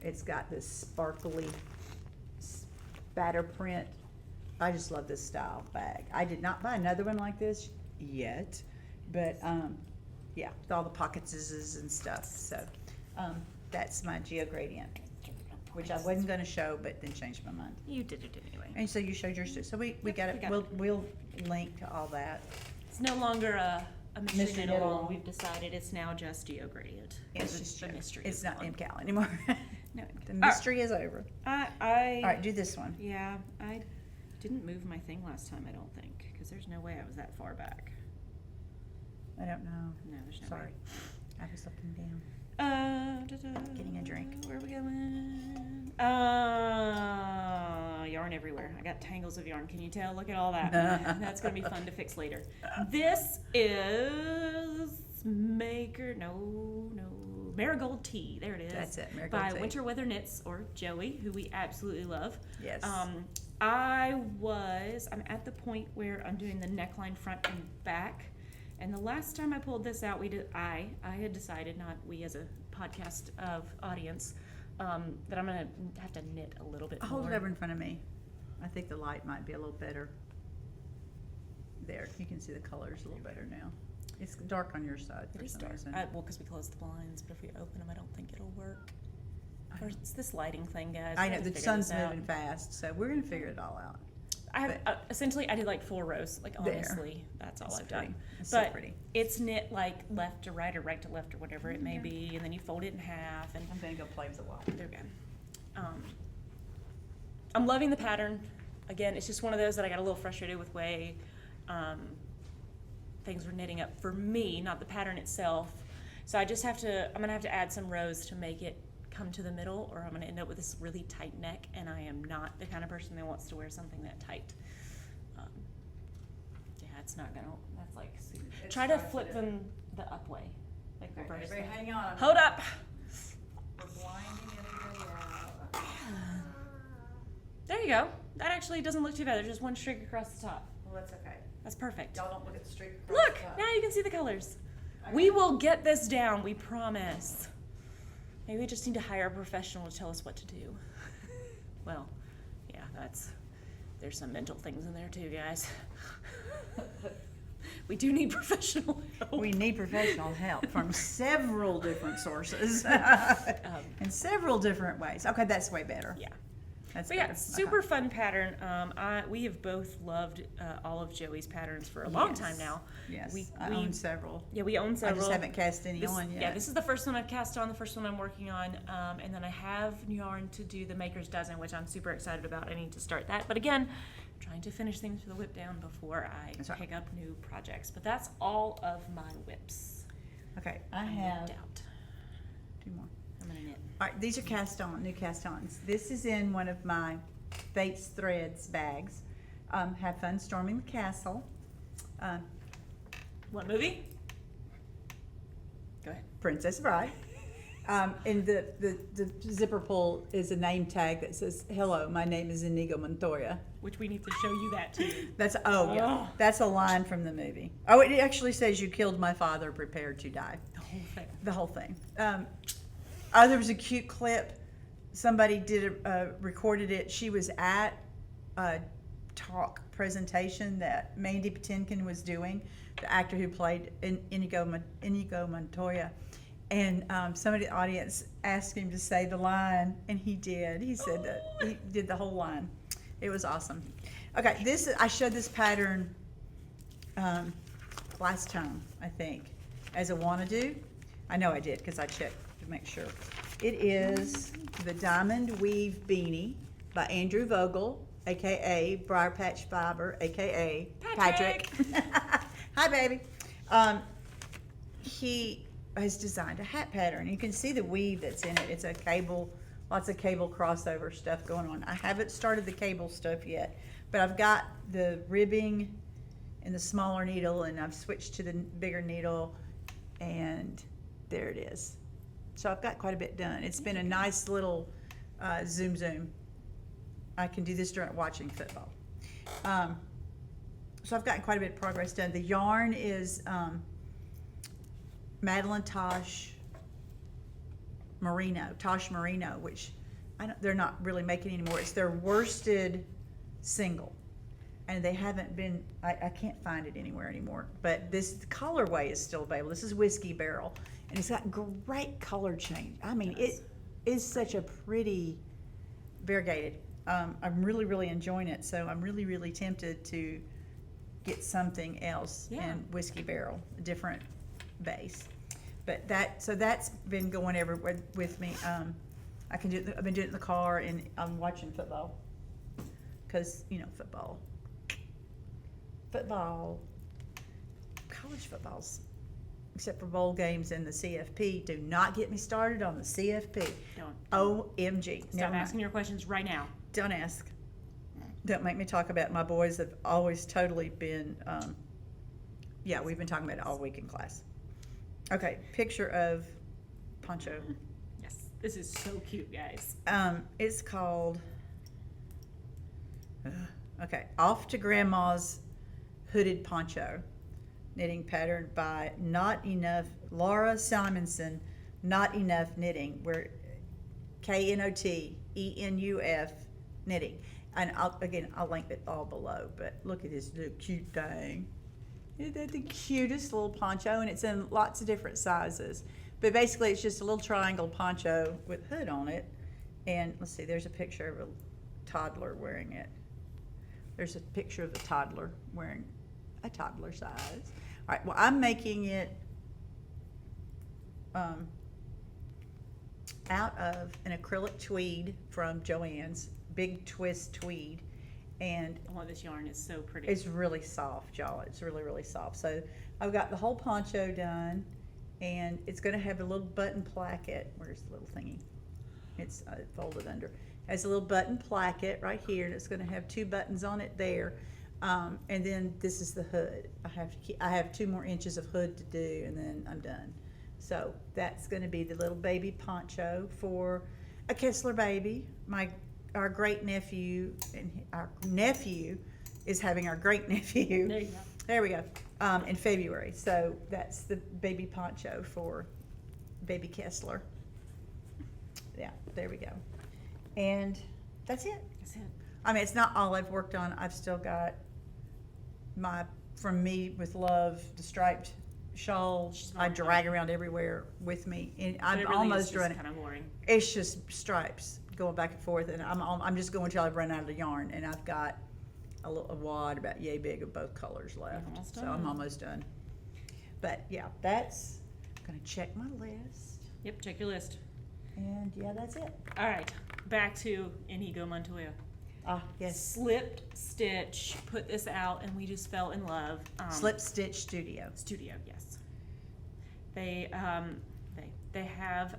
it's got this sparkly spatter print. I just love this style bag. I did not buy another one like this yet, but yeah, with all the pockets and stuff. So that's my geo gradient, which I wasn't going to show, but then changed my mind. You did it anyway. And so you showed yours too. So we got it. We'll link to all that. It's no longer a mystery Mystery knit knit along. along. We've decided it's now just geo gradient. It's just the mystery. It's is not gone. MCAL anymore. No, The mystery is over. I All right, do this one. Yeah, I didn't move my thing last time. I don't think, because there's no way I was that far back. I don't know. No, there's no Sorry. way. I was looking down. Getting a drink. Where are we going? Yarn everywhere. I got tangles of yarn. Can you tell? Look at all that. That's going to be fun to fix later. This is Marigold Tea. There it is. That's it, Marigold by Tea. Winter Weather Knits, or Joey, who we absolutely love. Yes. I'm at the point where I'm doing the neckline front and back. And the last time I pulled this out, I had decided, not we as a podcast of audience, that I'm gonna have to knit a little bit more. Hold it over in front of me. I think the light might be a little better. There, you can see the colors a little better now. It's dark on your side for some reason. Well, because we closed the blinds, but if we open them, I don't think it'll work. Or it's this lighting thing, guys. I We know, have to the figure sun's this out. moving fast, so we're gonna figure it all out. Essentially, I did like 4 rows. Like, There. honestly, that's all It's I've pretty. done. It's But so pretty. it's knit like left to right or right to left or whatever it may be, and then you fold it in half. And I'm gonna go play with the wall. there we go. I'm loving the pattern. Again, it's just one of those that I got a little frustrated with way things were knitting up for me, not the pattern itself. So I'm gonna have to add some rows to make it come to the middle, or I'm gonna end up with this really tight neck, and I am not the kind of person that wants to wear something that tight. Yeah, it's not gonna, that's like, try to flip them the up way, like reverse them. Hang on. Hold up. We're blinding everybody out. There you go. That actually doesn't look too bad. There's just one streak across the top. Well, that's okay. That's perfect. Y'all don't look at the streak across Look, the top. now you can see the colors. Okay. We will get this down, we promise. Maybe we just need to hire a professional to tell us what to do. Well, yeah, there's some mental things in there too, guys. We do need professional help. We need professional help from several different sources in several different ways. Okay, that's way better. Yeah. That's But yeah, better. super fun pattern. We have both loved all of Joey's patterns for a long time now. Yes, We I own several. Yeah, we own several. I just haven't cast any on yet. Yeah, this is the first one I've cast on, the first one I'm working on, and then I have yarn to do the Maker's Dozen, which I'm super excited about. I need to start that. But again, trying to finish things for the whip down before I pick up new projects. But that's all of my whips. Okay, I have out. 2 more. I'm gonna knit. All right, these are cast on, new cast-ons. This is in one of my Fates Threads bags. Have fun storming the castle. What movie? Go ahead. Princess Bride. And the zipper pull is a name tag that says, "Hello, my name is Inigo Montoya." Which we need to show you that too. That's Oh. that's a line from the movie. Oh, it actually says, "You killed my father, prepare to die." The whole thing. The whole thing. There was a cute clip. Somebody recorded it. She was at a talk presentation that Mandy Patinkin was doing, the actor who played Inigo Montoya. And somebody in the audience asked him to say the line, and he did. He said that he did the whole line. It was awesome. Okay, I showed this pattern last time, I think, as a wanna-do. I know I did because I checked to make sure. It is the Diamond Weave Beanie by Andrew Vogel, aka Briar Patch Fiber, aka Patrick. Hi, baby. He has designed a hat pattern. You can see the weave that's in it. It's a cable, lots of cable crossover stuff going on. I haven't started the cable stuff yet, but I've got the ribbing and the smaller needle, and I've switched to the bigger needle, and there it is. So I've got quite a bit done. It's been a nice little zoom. I can do this during watching football. So I've gotten quite a bit of progress done. The yarn is Madeline Tosh Merino, which they're not really making anymore. It's their worsted single, and they haven't been. I can't find it anywhere anymore. But the colorway is still available. This is Whiskey Barrel, and it's got great color change. I mean, it is such a pretty variegated. I'm really enjoying it. So I'm really tempted to get something else in Whiskey Barrel, a different base. But that's been going everywhere with me. I've been doing it in the car, and I'm watching football because football, college footballs, except for bowl games and the CFP. Do not get me started on the CFP. Don't. OMG. Stop asking your questions right now. Don't ask. Don't make me talk about it. My boys have always totally been, we've been talking about it all week in class. Okay, picture of poncho. Yes, this is so cute, guys. It's called, Off to Grandma's Hooded Poncho. Knitting pattern by Laura Simonson, Not Enough Knitting. We're KNOTENUF Knitting. And I'll link it all below, but look at this little cute thing. Isn't that the cutest little poncho? And it's in lots of different sizes. But basically, it's just a little triangle poncho with hood on it. And let's see, there's a picture of a toddler wearing it. There's a picture of the toddler wearing a toddler size. All right, well, I'm making it out of an acrylic tweed from Joann's, big twist tweed. And this yarn is so pretty. It's really soft, y'all. It's really soft. So I've got the whole poncho done, and it's going to have a little button placket. Where's the little thingy? It's folded under. It has a little button placket right here, and it's going to have 2 buttons on it there. And then this is the hood. I have 2 more inches of hood to do, and then I'm done. So that's going to be the little baby poncho for a Kessler baby. Our great nephew, and our nephew is having our great nephew. There you go. There we go. In February. So that's the baby poncho for baby Kessler. Yeah, there we go. And that's it. That's it. I mean, it's not all I've worked on. I've still got my From Me with Love, the striped shawl. I drag around everywhere with me, and I'm almost running. Kind of boring. It's just stripes going back and forth, and I'm just going till I've run out of the yarn, and I've got a wad about yay big of both colors left. So I'm almost done. But yeah, I'm gonna check my list. Yep, check your list. And yeah, that's it. All right, back to Inigo Montoya. Ah, yes. Slipped Stitch put this out, and we just fell in love. Slip Stitch Studio. Yes. they have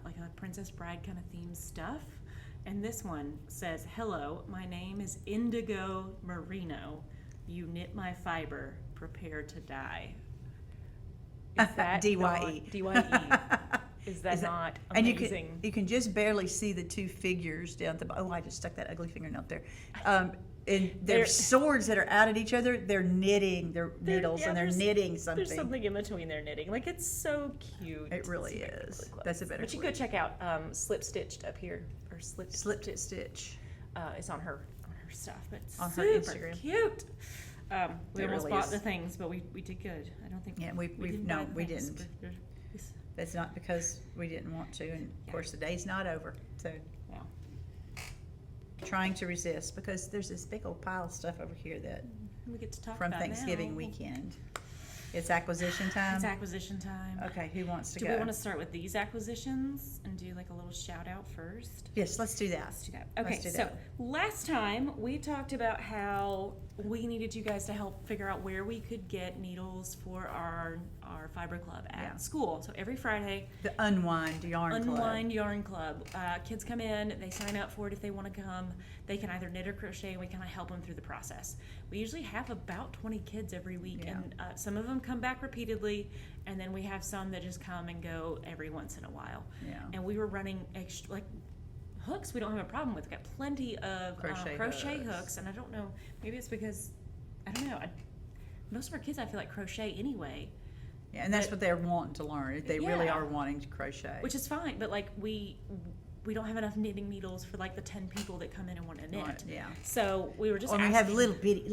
like a Princess Bride kind of themed stuff. And this one says, "Hello, my name is Indigo Merino. You knit my fiber, prepare to die." Is that DYE. DYE. Is that not amazing? And you can just barely see the two figures down the bottom. Oh, I just stuck that ugly fingernail up there. And they're swords that are out at each other. They're knitting their needles, and they're knitting something. There's something in between their knitting. Like, it's so cute. It really is. That's a better But you word. go check out Slip Stitched up here, or Slip Stitch. It's on her stuff, but On her super Instagram. cute. We It almost really bought is. the things, but we did good. I don't think. Yeah, we buy the things. didn't. We're- That's not because we didn't want to, and of course the day's not over. So Yeah. trying to resist, because there's this big old pile of stuff over here that We get to talk from about Thanksgiving now. weekend. It's acquisition time. It's acquisition time. Okay, who wants to Do go? we want to start with these acquisitions and do like a little shout out first? Yes, let's do that. Let's do that. Okay, Let's do so that. last time we talked about how we needed you guys to help figure out where we could get needles for our fiber club at Yeah. school. So every Friday, The Unwind Yarn Club. Unwind Yarn Club. Kids come in, they sign up for it if they want to come. They can either knit or crochet, and we kind of help them through the process. We usually have about 20 kids every week, Yeah. and some of them come back repeatedly, and then we have some that just come and go every once in a while. Yeah. And we were running extra, like, hooks we don't have a problem with. We've got plenty of crochet hooks, and I don't know, maybe it's because, I don't know, most of our kids I feel like crochet anyway. Yeah, and that's what they're wanting to learn. They really Yeah. are wanting to crochet. Which is fine, but like we don't have enough knitting needles for like the 10 people that come in and want to knit. Right, yeah. So we were just Or we have asking- little bitty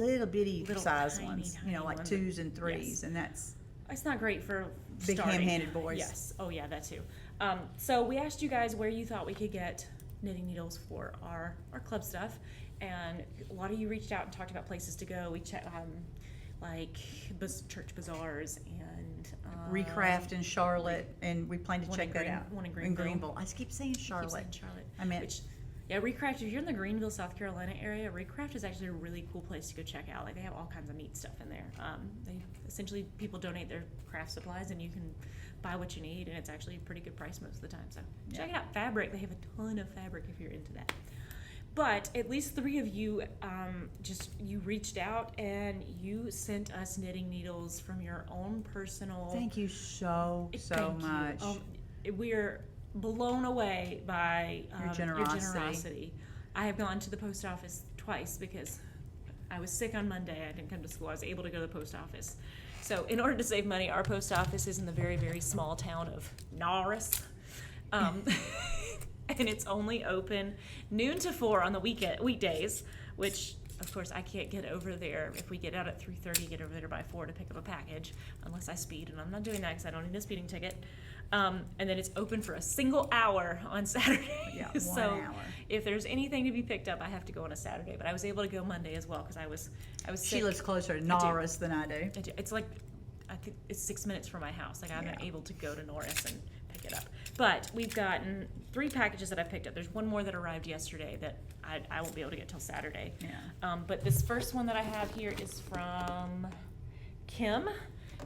Little size tiny, ones, tiny like ones. 2s and 3s, Yes. and that's It's not great for big starting. ham-handed boys. Yes. Oh yeah, that too. So we asked you guys where you thought we could get knitting needles for our club stuff, and a lot of you reached out and talked about places to go. We checked like church bazaars and Recraft in Charlotte, and we plan to one check in that Green- out. one in In Greenville. Greenville. I just keep saying I keep Charlotte. saying Charlotte. I meant Which, yeah, Recraft, if you're in the Greenville, South Carolina area, Recraft is actually a really cool place to go check out. Like, they have all kinds of neat stuff in there. They essentially, people donate their craft supplies, and you can buy what you need, and it's actually a pretty good price most of the time. So check it out. Fabric, they have a ton of fabric if you're into that. But at least 3 of you, you reached out and you sent us knitting needles from your own personal. Thank you so Thank you. much. We're blown away by Your generosity. generosity. I have gone to the post office twice because I was sick on Monday. I didn't come to school. I was able to go to the post office. So in order to save money, our post office is in the very, very small town of Norris. And it's only open noon to 4 on the weekdays, which of course I can't get over there. If we get out at 3:30, get over there by 4 to pick up a package, unless I speed, and I'm not doing that because I don't need a speeding ticket. And then it's open for a single hour on Saturday. Yeah, 1 so hour. if there's anything to be picked up, I have to go on a Saturday. But I was able to go Monday as well because I was She sick. lives closer to Norris than I do. It's like, I think it's 6 minutes from my house. Like, I'm Yeah. able to go to Norris and pick it up. But we've gotten 3 packages that I've picked up. There's one more that arrived yesterday that I won't be able to get till Saturday. Yeah. But this first one that I have here is from Kim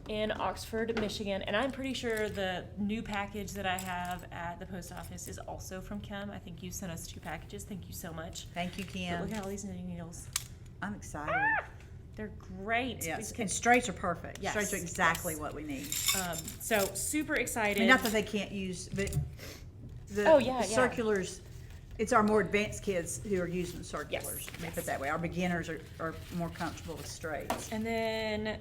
in Oxford, Michigan. And I'm pretty sure the new package that I have at the post office is also from Kim. I think you sent us 2 packages. Thank you so much. Thank you, But Kim. look at all these knitting needles. I'm excited. They're great. Yes, These and straights are perfect. Yes, Straights are exactly yes. what we need. So super excited. I mean, not that they can't use, but the Oh, yeah, yeah. circulars, it's our more advanced kids who are using circulars. Yes, Let me yes. put it that way. Our beginners are more comfortable with straights. And then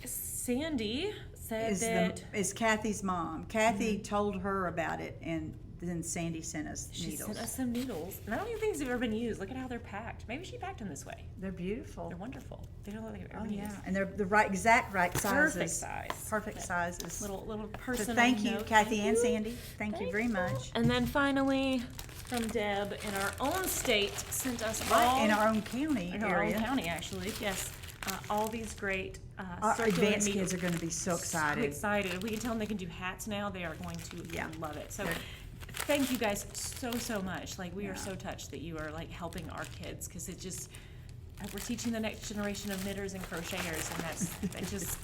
Sandy said that Is Kathy's mom. Kathy told her about it, and then Sandy sent us she needles. sent us some needles. And I don't even think they've ever been used. Look at how they're packed. Maybe she packed them this way. They're beautiful. They're wonderful. They don't look like they've ever Oh been yeah, used. and they're the exact right sizes. Perfect size. Perfect That sizes. Little So personal thank you, note. Kathy Thank and you. Sandy. Thank you very much. And then finally, from Deb in our own state, sent us Right all in our own county in our area. own county, actually. Yes, all these great Our circular advanced needles. kids are going to be so excited. So excited. If we can tell them they can do hats now, they are going to Yeah. love it. So They're- thank you guys so much. Like, we Yeah. are so touched that you are like helping our kids, because it just, we're teaching the next generation of knitters and crocheters, and that just,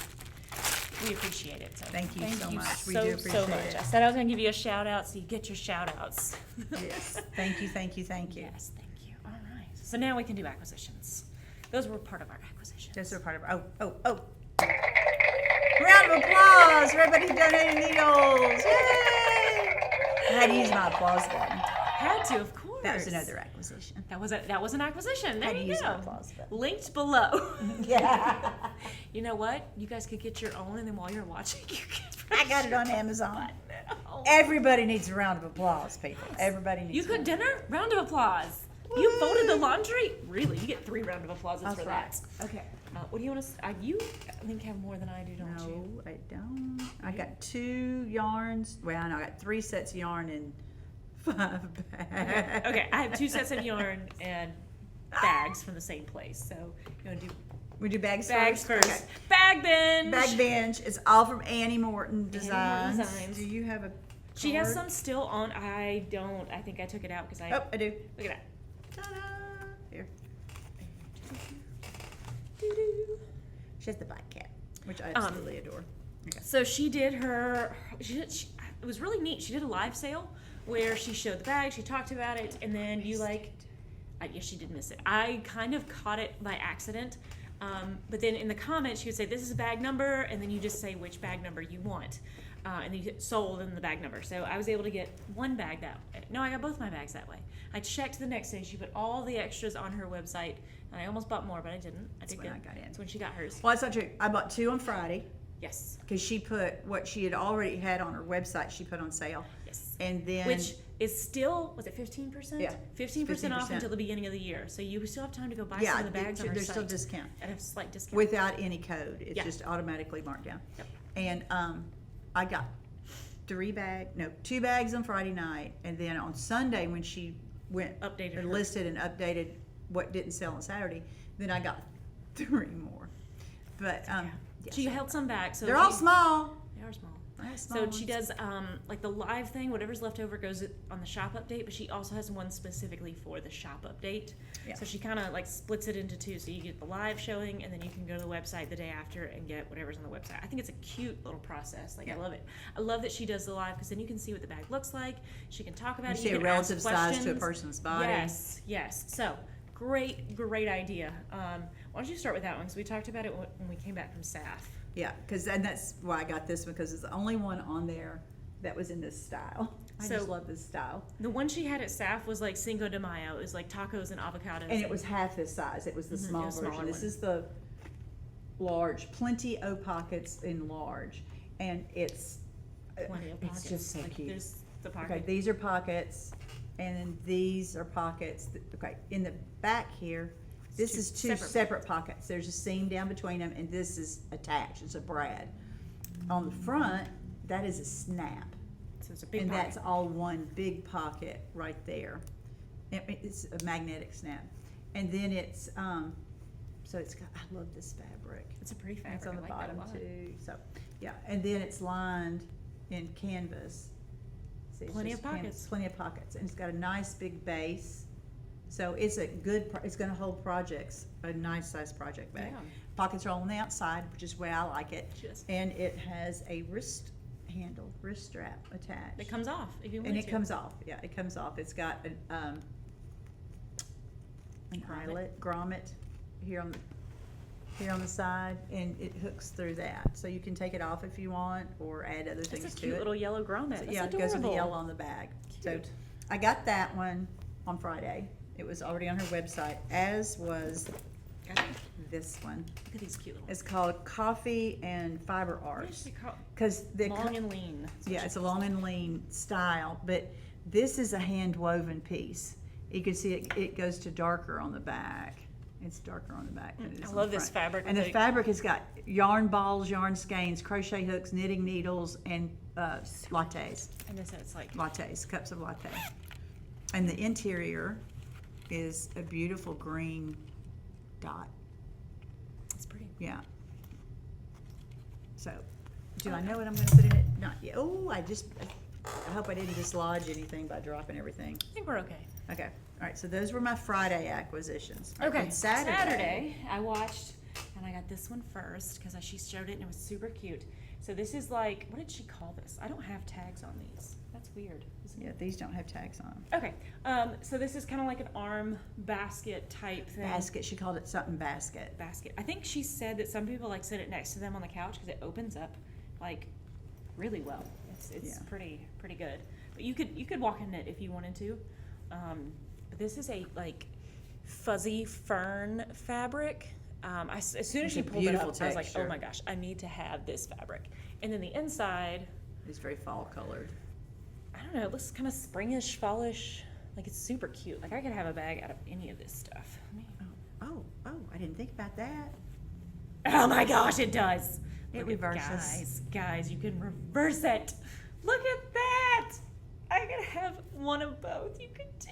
We appreciate it. So Thank you so much. We so, do so appreciate much. it. I said I was going to give you a shout out, so you get your shout outs. Yes. Thank you, thank you, thank you. Yes, thank you. All right. So now we can do acquisitions. Those were part of our acquisitions. Those are part of, oh. Round of applause for everybody who donated needles. Yay! I had to use my applause button. Had to, of course. That was another acquisition. That was an acquisition. There Had to you use my go. applause button. Linked below. Yeah. You know what? You guys could get your own, and then while you're watching, you can. I got it on Amazon. Oh. Everybody needs a round of applause, people. Everybody needs You a cook round. dinner? Round of applause. You folded the laundry? Really? You get 3 round of applauses That's for right. that. Okay. What do you want to? You I think have more than I do, don't you? No, I don't. I got 2 yarns. Well, no, I got 3 sets of yarn and 5 bags. Okay, I have 2 sets of yarn and bags from the same place. So you want to do We do bags bags first? first? Okay. Bag binge. Bag binge. It's all from Annie Morton Designs. Designs. Do you have a She has card? some still on. I don't. I think I took it out because I. Oh, I do. Look at that. Ta-da! Here. Doo-doo. She has the black cat, which I absolutely adore. Okay. So she did her. It was really neat. She did a live sale where she showed the bag. She talked about it, and then you like. Yes, she did miss it. I kind of caught it by accident. But then in the comments, she would say, this is a bag number, and then you just say which bag number you want. And then you hit sold in the bag number. So I was able to get one bag that way. No, I got both my bags that way. I checked the next day. She put all the extras on her website, and I almost bought more, but I didn't. I did when get, I got in. That's when she got hers. Well, that's not true. I bought 2 on Friday Yes. because she put what she had already had on her website. She put on sale, Yes. and then Which is still, was it 15%? Yeah, 15% off 15%. until the beginning of the year. So you still have time to go buy yeah, some of the bags on her there's site. still discount At a slight discount. without any code. It's Yeah. just automatically marked down. Yep. And I got 2 bags on Friday night, and then on Sunday when she went Updated and her. listed and updated what didn't sell on Saturday, then I got 3 more. But yes, She held some back. So they're all she- small. They are small. They're So small she ones. does like the live thing, whatever's left over goes on the shop update, but she also has one specifically for the shop update. Yeah. So she kind of like splits it into 2. So you get the live showing, and then you can go to the website the day after and get whatever's on the website. I think it's a cute little process. Like I Yeah. love it. I love that she does the live because then you can see what the bag looks like. She can talk about You it. see a can relative ask size to a questions. person's body. Yes, yes. So great idea. Why don't you start with that one? Because we talked about it when we came back from SAF. Yeah, and that's why I got this one, because it's the only one on there that was in this style. I So- just love this style. The one she had at SAF was like Cinco de Mayo. It was like tacos and avocados. And it was half this size. It was the Mhm, small it was a smaller version. This one. is the large, plenty of pockets in large. And it's Plenty of pockets. It's just so Like, cute. There's the pocket. Okay, these are pockets, and then these are pockets. Okay, in the back here, this two is 2 separate separate pockets. There's a seam down between them, and this is attached. It's a brad. On the front, that is a snap, So it's a big and pocket. that's all one big pocket right there. It's a magnetic snap, and then it's so it's got. I love this fabric. It's a pretty fabric. It's on the I like that bottom a lot. too. So yeah, and then it's lined in canvas. See, it's Plenty just of pockets. Plenty of pockets, and it's got a nice big base. So it's a good. It's going to hold projects. A nice size project bag. Yeah. Pockets are all on the outside, which is the way I like it. Just- And it has a wrist strap attached. It comes off if you want And to. it comes off. Yeah, it comes off. It's got an grommet here on the side, and it hooks through that. So you can take it off if you want, or add other things That's a to cute it. little yellow grommet. That's Yeah, adorable. it goes with the yellow on the bag. So Cute. I got that one on Friday. It was already on her website, as was Got it. this one. Look at these cute little. It's called Coffee and Fiber What Art. is she called? Because Long and lean. That's what yeah, she it's a calls long it. and lean style, but this is a hand woven piece. You can see it goes to darker on the back. It's darker on the back than it is I on love the this front. fabric And with the the- fabric has got yarn balls, yarn skeins, crochet hooks, knitting needles, and lattes. And this it's like Lattes, cups of latte. And the interior is a beautiful green dot. it's pretty. Yeah. So, do I know what I'm going to put in it? Not yet. Oh, I hope I didn't dislodge anything by dropping everything. I think we're okay. Okay. All right. So those were my Friday acquisitions. All right, Okay. on Saturday. I watched, and and I got this one first because she showed it and it was super cute. So this is like, what did she call this? I don't have tags on these. That's weird, isn't it? Yeah, these don't have tags on them. Okay, so this is kind of like an arm basket type thing. Basket, she called it something basket. Basket. I think she said that some people like sit it next to them on the couch because it opens up like really well. It's pretty good. But you could walk in it if you wanted to. But this is a like fuzzy fern fabric. As soon as she pulled it up, I was like, oh my gosh, I need to have this fabric. And then the inside is very fall colored. I don't know, it looks kind of springish, fallish. Like it's super cute. Like I could have a bag out of any of this stuff. Oh, I didn't think about that. Oh my gosh, it does. It reverses. Guys, you can reverse it. Look at that. I could have one of both. You could do.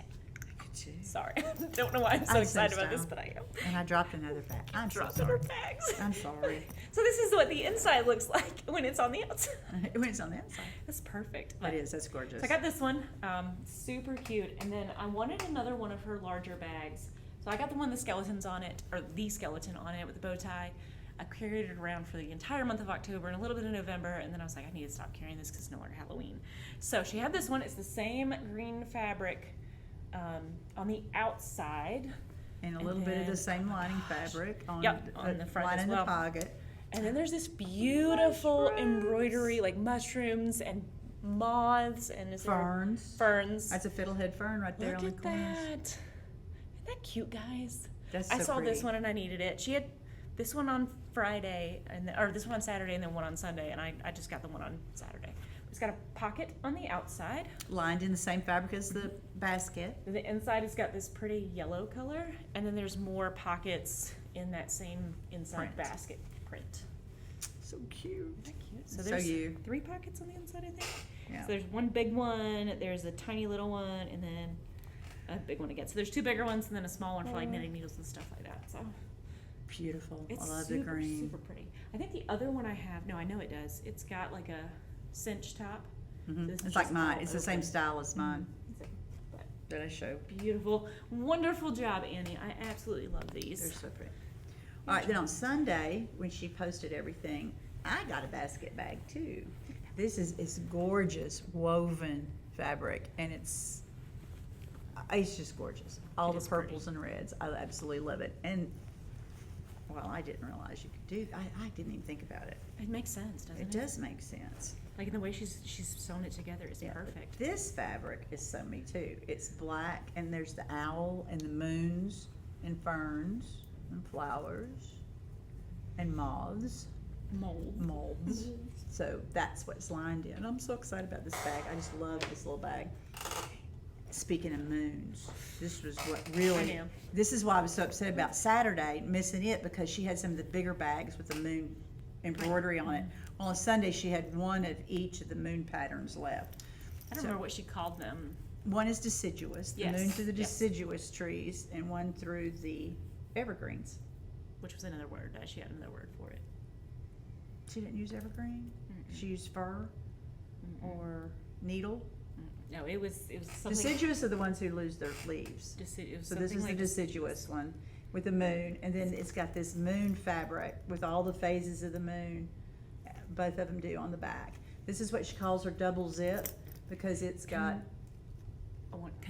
Sorry, I don't know why I'm so excited about this, but I am. And I dropped another bag. I'm so Dropped sorry. her bags. I'm sorry. So this is what the inside looks like when it's on the outside. When it's on the outside. That's perfect. It is. That's gorgeous. So I got this one, super cute. And then I wanted another one of her larger bags. So I got the one with the skeletons on it, or the skeleton on it with the bow tie. I carried it around for the entire month of October and a little bit of November, and then I was like, I need to stop carrying this because it's no longer Halloween. So she had this one. It's the same green fabric on the outside. And a little bit of the same lining fabric on, on the front lining as well. the pocket. And then there's this beautiful embroidery, like mushrooms and moths and ferns. That's a fiddlehead fern right there on the corners. Look at that. Isn't that cute, guys? That's I so saw pretty. this one and I needed it. She had this one on Friday, or this one on Saturday, and then one on Sunday, and I just got the one on Saturday. It's got a pocket on the outside. Lined in the same fabric as the basket. The inside has got this pretty yellow color, and then there's more pockets in that same inside basket print. So cute. Isn't that cute? So there's 3 pockets on the inside, I think. Yeah. So there's one big one, there's a tiny little one, and then a big one again. So there's 2 bigger ones and then a small one for like knitting needles and stuff like that. So beautiful. it's I love super, the green. super pretty. I think the other one I have, no, I know it does. It's got like a cinch top. Mm-hmm. This is It's like just mine. all It's the same open. style as mine But that I show. beautiful, wonderful job, Annie. I absolutely love these. They're so pretty. All right, then on Sunday, when she posted everything, I got a basket bag too. This is gorgeous woven fabric, and it's just gorgeous. All It the is pretty. purples and reds. I absolutely love it. And well, I didn't realize you could do. I didn't even think about it. It makes sense, doesn't it? It does make sense. Like in the way she's sewn it together is perfect. This fabric is so me too. It's black, and there's the owl and the moons and ferns and flowers and moths. Molds. So that's what's lined in. I'm so excited about this bag. I just love this little bag. Speaking of moons, this was what really, this is why I was so upset about Saturday, missing it, because she had some of the bigger bags with the moon embroidery on it. Well, on Sunday, she had one of each of the moon patterns left. I don't remember what she called them. One is deciduous, the Yes, moon through the yes. deciduous trees, and one through the evergreens. Which was another word. She had another word for it. She didn't use evergreen? She used fir or needle? No, it was something. Deciduous are the ones who lose their leaves. It was So this is the deciduous one with the moon, and then it's got this moon fabric with all the phases of the moon. Both of them do on the back. This is what she calls her double zip, because it's got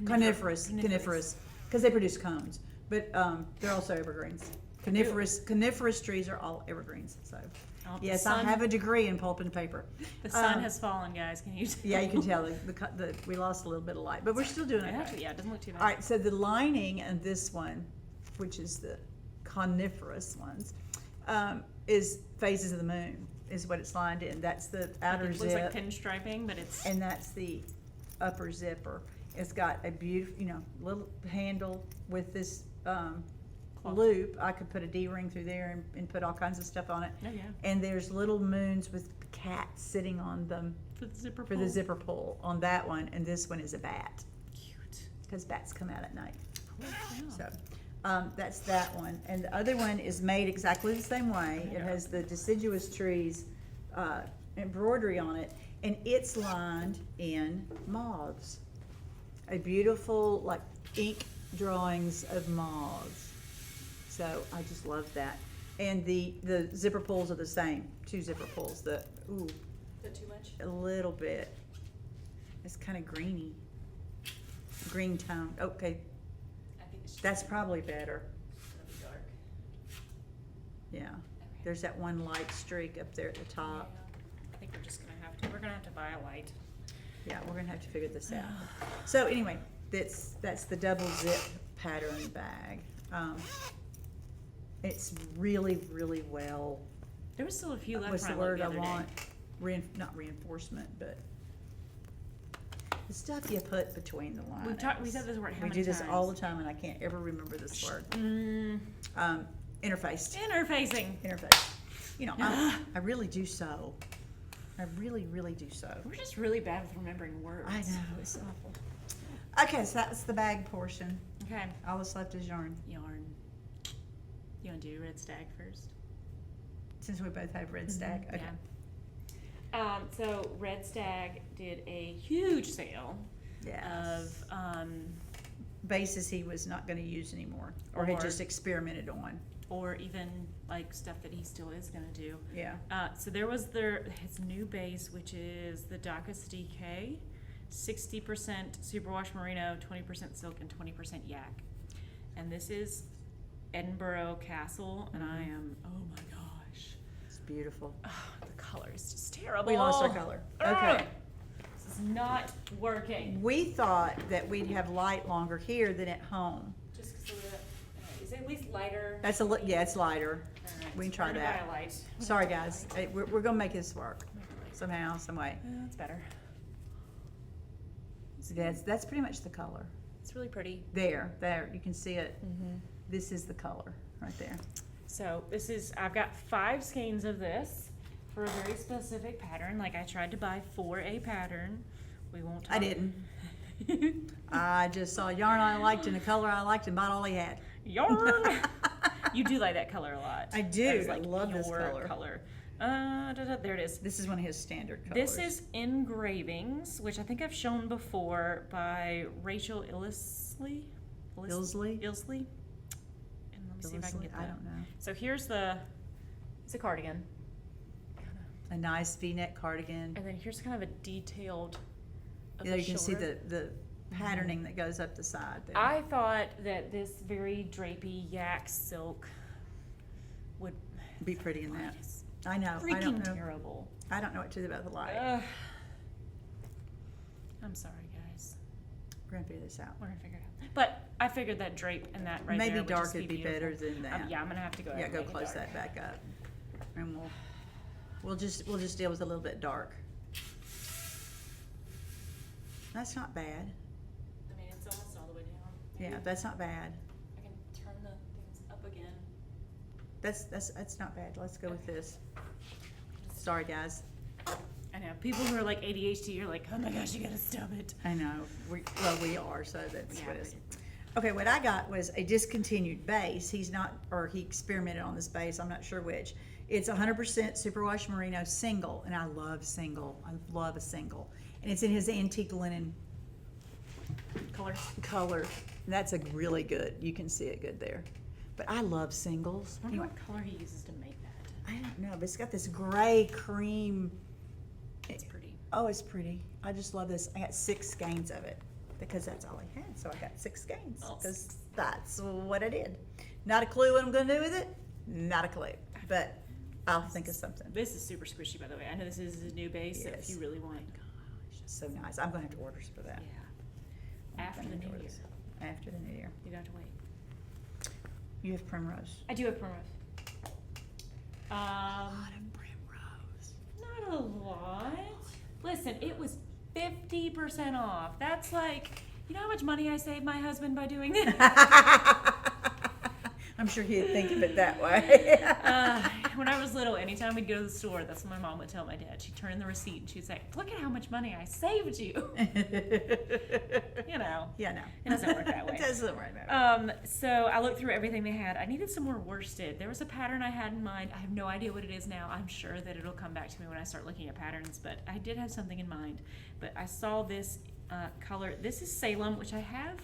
coniferous, because they produce cones, but they're also evergreens. Coniferous trees are all evergreens. So yes, I have a degree in pulp and paper. The sun has fallen, guys. Can you tell? Yeah, you can tell we lost a little bit of light, but we're still doing it. Actually, yeah, it doesn't look too bad. All right, so the lining and this one, which is the coniferous ones, is phases of the moon, is what it's lined in. That's the outer It zip. looks like pinstriping, but it's. And that's the upper zipper. It's got a beautiful, little handle with this loop. I could put a D-ring through there and put all kinds of stuff on it. Oh, yeah. And there's little moons with cats sitting on them For the zipper for the zipper pull on that one, and this one is a bat. Cute. Because bats come out at night. Oh, So that's that one. And the other one is made exactly the same way. It has the deciduous trees embroidery on it, and it's lined in moths. A beautiful, like, ink drawings of moths. So I just love that. And the zipper pulls are the same, 2 zipper pulls. Ooh, Is that too much? a little bit. It's kind of greeny, green tone. Okay, I think it's that's probably better. gonna be dark. Yeah, Okay. there's that one light streak up there at the top. Yeah. I think we're just gonna have to. We're gonna have to buy a light. Yeah, we're gonna have to figure this out. So anyway, that's the double zip pattern bag. It's really, really well. There was still a few left. What's the when I word I looked the other want? day. Not reinforcement, but the stuff you put between the lines. We said this word how We many do this times? all the time, and I can't ever remember this word. Interfaced. Interfacing. Interface. You know, I really do sew. I really, really do sew. We're just really bad with remembering words. I know, it's awful. Okay, so that's the bag portion. Okay. All that's left is yarn. Yarn. You want to do red stag first? Since we both have red stack. Okay. Yeah. So Red Stag did a huge sale Yes. of Bases he was not going to use anymore, or had Or- just experimented on. or even like stuff that he still is gonna do. Yeah. So there was his new base, which is the Dacus DK, 60% superwash merino, 20% silk, and 20% yak. And this is Edinburgh Castle, and I am, oh my gosh, It's beautiful. the color is just terrible. We lost our color. Ugh. Okay. This is not working. We thought that we'd have light longer here than at home. Just because is it at least lighter? That's yeah, it's lighter. Alright, We can so try we're gonna that. buy a light. Sorry, guys. Hey, we're gonna make this work somehow, some way. That's better. So that's pretty much the color. It's really pretty. There, you can see it. Mm-hmm. This is the color right there. So I've got 5 skeins of this for a very specific pattern. Like I tried to buy for a pattern. We won't talk. I didn't. I just saw yarn I liked and a color I liked and bought all he had. Yarn! You do like that color a lot. I do. That is like I love this your color. There it is. This is one of his standard colors. This is Engravings, which I think I've shown before, by Rachel Ilsley. Ilsley? Ilsley. And let me see if I can get that. I don't know. So it's a cardigan. A nice V-neck cardigan. And then here's kind of a detailed of Yeah, the you can see shoulder. the patterning that goes up the side there. I thought that this very drapey yak silk would be pretty in that. It's I know. I freaking don't know. terrible. I don't know what to do about the light. I'm sorry, guys. We're gonna figure this out. We're gonna figure it out. But I figured that drape and that right Maybe there would dark just would be beautiful. better than that. Yeah, I'm gonna have to go. Yeah, ahead go and make it close dark. that back up, and we'll just deal with a little bit dark. That's not bad. I mean, it's almost all the way down. Yeah, that's not bad. I can turn the things up again. That's not bad. Let's go with this. Sorry, guys. I know people who are like ADHD. You're like, oh my gosh, you gotta stub it. I know. We are. So that's Yeah, what it is. Okay, what I got was a discontinued base. He experimented on this base. I'm not sure which. It's 100% superwash merino single, and I love single. I love a single, and it's in his antique linen color. And that's a really good. You can see it good there. But I love singles. I wonder Anyway, what color he uses to make that. I don't know, but it's got this gray cream. It's pretty. Oh, it's pretty. I just love this. I got 6 skeins of it because that's all I had. So I got 6 skeins Oh, because that's what I did. Not a clue what I'm going to do with it. Not a clue. But I'll think of something. This is super squishy, by the way. I know this is a new base. So if Yes. you really want, It's just so nice. I'm going to have to order for that. yeah. After the new year, After the new year. you'd have to wait. You have primrose. I do have primrose. A lot of primrose. Not a lot. Listen, it was 50% off. That's like, you know how much money I saved my husband by doing this? I'm sure he'd think of it that way. When I was little, anytime we'd go to the store, that's what my mom would tell my dad. She'd turn in the receipt and she'd say, look at how much money I saved you. You know. Yeah, no. It doesn't work that way. It doesn't work that way. So I looked through everything they had. I needed some more worsted. There was a pattern I had in mind. I have no idea what it is now. I'm sure that it'll come back to me when I start looking at patterns, but I did have something in mind. But I saw this color. This is Salem, which I have.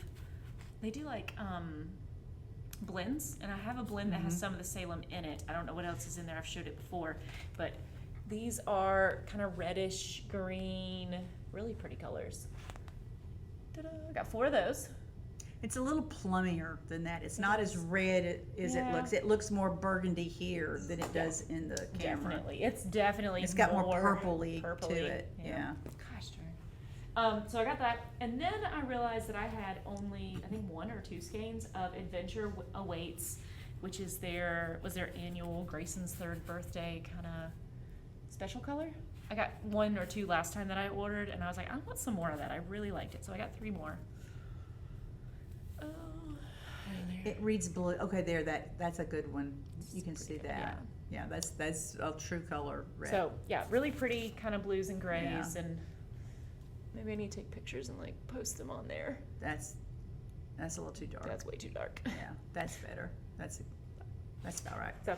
They do like blends, and I have a blend that has some of the Salem in it. I don't know what else is in there. I've showed it before, but these are kind of reddish green, really pretty colors. Ta-da. I got 4 of those. It's a little plummier than that. It's not as red as it looks. It looks more burgundy here than it does in the camera. Definitely. It's definitely It's got more purpley to it. Yeah. Gosh darn. So I got that, and then I realized that I had only, I think, 1 or 2 skeins of Adventure Awaits, which is was their annual Grayson's 3rd birthday kind of special color. I got 1 or 2 last time that I ordered, and I was like, I want some more of that. I really liked it, so I got 3 more. Oh, It reads blue. Okay, there. That's a good one. You can see that. Yeah, that's a true color red. So yeah, really pretty kind of blues and grays, Yeah. and maybe I need to take pictures and like post them on there. That's a little too dark. That's way too dark. Yeah, that's better. That's about right. So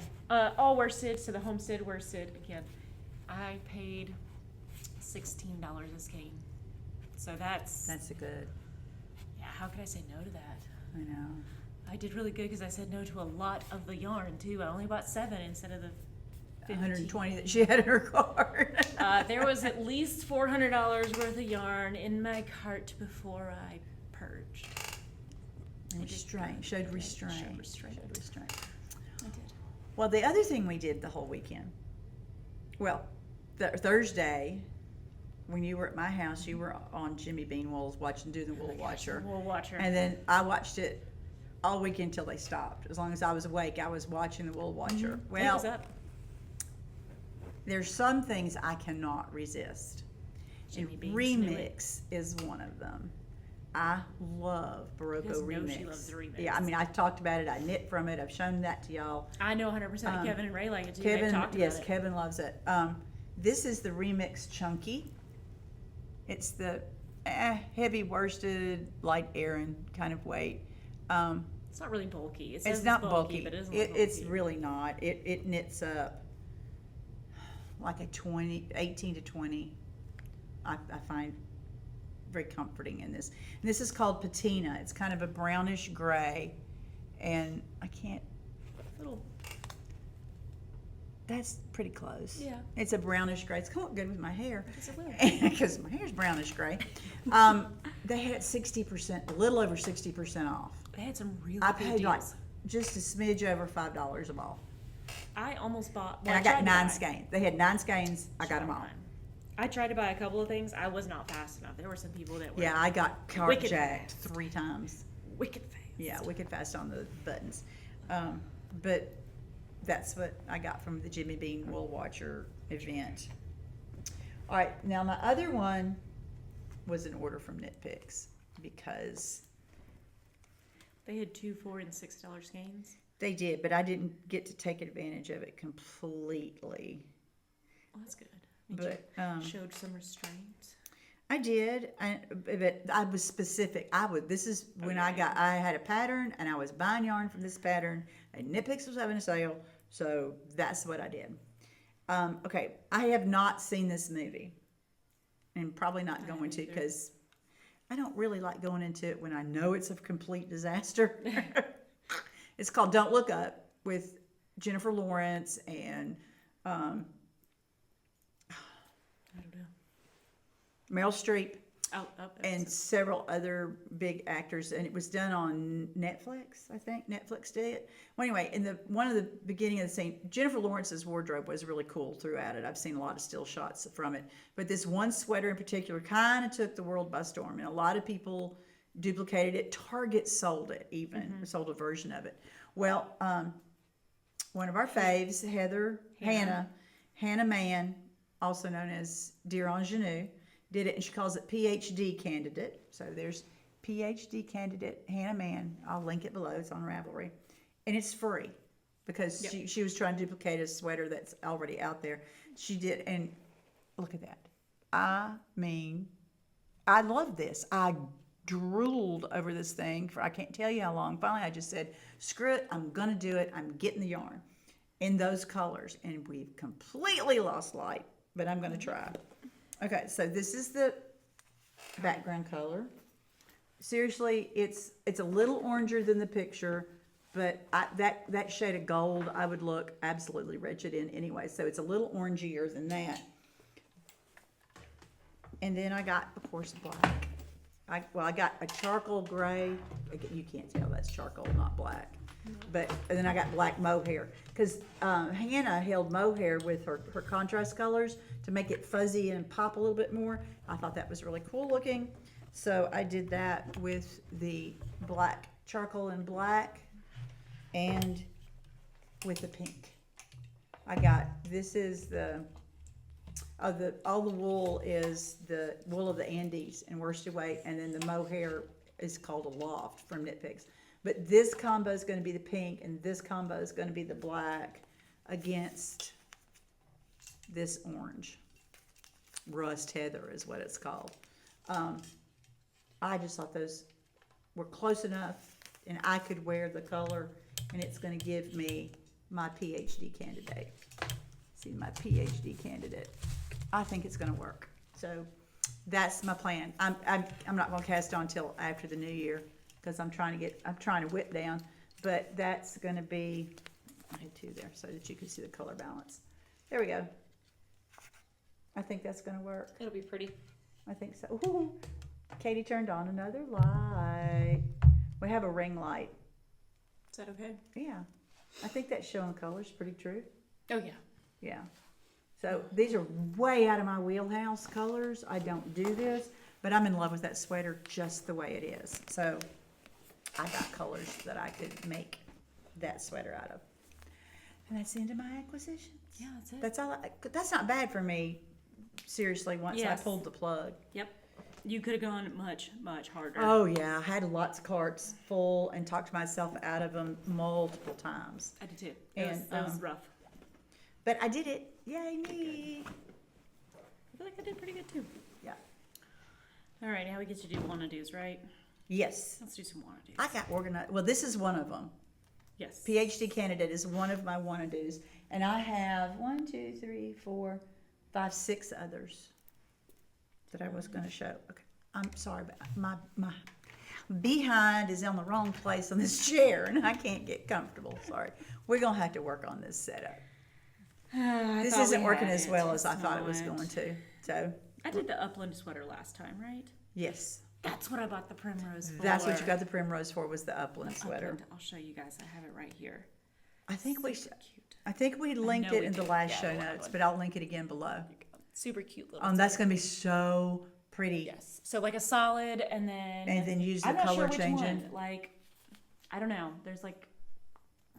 all worsted, so the homestead worsted again. I paid $16 a skein. So that's a good. yeah. How could I say no to that? I know. I did really good because I said no to a lot of the yarn too. I only bought 7 instead of the 15. 120 that she had in her cart. There was at least $400 worth of yarn in my cart before I purged. Restraint. Showed restraint. Showed restraint. I did. Well, the other thing we did the whole weekend. Well, Thursday, when you were at my house, you were on Jimmy Bean Wool's watching Do the Wool Watcher. Wool Watcher. And then I watched it all weekend until they stopped. As long as I was awake, I was watching the Wool Watcher. What was Well, up? there's some things I cannot resist. Jimmy Bean Remix is one of them. I love You guys Barocco know Remix. she loves the remix. Yeah, I mean, I talked about it. I knit from it. I've shown that to y'all. I know 100% Kevin and Ray like it too. Kevin, They've talked yes, about it. Kevin loves it. This is the Remix Chunky. It's the heavy worsted, light Aran kind of weight. It's not really bulky. It says It's not bulky. but it isn't bulky. It's really not. It knits up like 18 to 20. I find very comforting in this. And this is called patina. It's kind of a brownish gray, and I can't. little. That's pretty close. Yeah. It's a brownish gray. It's come up good with my hair. Yes, it will. Because my hair's brownish gray. They had it 60%, a little over 60% off. They had some really I good paid like deals. just a smidge over $5 a ball. I almost bought. And I got 9 skeins. They had 9 skeins. I got them all. I tried to buy a couple of things. I was not fast enough. There were some people that were Yeah, I got Wicked carjacked fast. 3 times. wicked fast. Yeah, wicked fast on the buttons. But that's what I got from the Jimmy Bean Wool Watcher event. All right, now my other one was an order from Knit Picks because They had 2, 4, and $6 skeins. they did, but I didn't get to take advantage of it completely. Well, that's good. But Showed some restraint. I did, but I was specific. This is when I had a pattern and I was buying yarn from this pattern and Knit Picks was having a sale, so that's what I did. Okay, I have not seen this movie and probably not going to because I don't really like going into it when I know it's a complete disaster. It's called Don't Look Up with Jennifer Lawrence and I don't know. Meryl Streep. And Several other big actors, and it was done on Netflix. I think Netflix did it. Well, anyway, in one of the beginning of the scene, Jennifer Lawrence's wardrobe was really cool throughout it. I've seen a lot of still shots from it, but this one sweater in particular kind of took the world by storm, and a lot of people duplicated it. Target sold it, even sold a version of it. Well, one of our faves, Hannah Mann, also known as Dear Ingenue, did it, and she calls it PHD Candidate. So there's PHD Candidate Hannah Mann. I'll link it below. It's on Ravelry, and it's free because she was trying to duplicate a sweater that's already out there. She did, and look at that. I mean, I love this. I drooled over this thing for I can't tell you how long. Finally, I just said, "Screw it! I'm gonna do it. I'm getting the yarn in those colors," and we've completely lost light, but I'm gonna try. Okay, so this is the background color. Seriously, it's a little oranger than the picture, but that shade of gold I would look absolutely wretched in anyway. So it's a little orangier than that. And then I got, of course, black. I got a charcoal gray. You can't tell that's charcoal, not black. And then I got black mohair because Hannah held mohair with her contrast colors to make it fuzzy and pop a little bit more. I thought that was really cool looking. So I did that with the black, charcoal and black, and with the pink. This is all the wool is the wool of the Andes and worsted weight, and then the mohair is called a loft from Knit Picks. But this combo is going to be the pink, and this combo is going to be the black against this orange. Rust Heather is what it's called. I just thought those were close enough, and I could wear the color, and it's going to give me my PhD candidate. See, my PhD candidate. I think it's going to work. So that's my plan. I'm not going to cast on until after the new year because I'm trying to whip down. But that's going to be, I had two there so that you can see the color balance. There we go. I think that's going to work. It'll be pretty. I think so. Ooh, Katie turned on another light. We have a ring light. Is that okay? Yeah. I think that's showing colors pretty true. Oh, yeah. Yeah. So these are way out of my wheelhouse colors. I don't do this, but I'm in love with that sweater just the way it is. So I got colors that I could make that sweater out of. And that's the end of my acquisitions. Yeah, that's it. That's all. That's not bad for me. Seriously, once I pulled the plug. Yep. You could have gone much, much harder. Oh yeah, I had lots of carts full and talked myself out of them multiple times. I did too. And It was rough. But I did it. Yay me! I feel like I did pretty good too. Yeah. All right, now we get to do WANNADOS, right? Yes. Let's do some WANNADOS. I got organized. Well, this is one of them. Yes. PhD Candidate is one of my WANNADOs, and I have 1, 2, 3, 4, 5, 6 others that I was going to show. Okay, I'm sorry, but my behind is on the wrong place on this chair, and I can't get comfortable. Sorry. We're going to have to work on this setup. This isn't working as well as I thought it was going to. So I did the upland sweater last time, right? yes, That's what I bought the primrose for. that's what you got the primrose for, was the upland sweater. Upland. I'll show you guys. I have it right here. I think we Super cute. I think we linked know it we in the did. last Yeah, show the last notes, one. but I'll link it again below. Super cute little. That's going to be so pretty. Yes. So like a solid, and then use the I'm not color sure which changing. one. Like, I don't know. There's like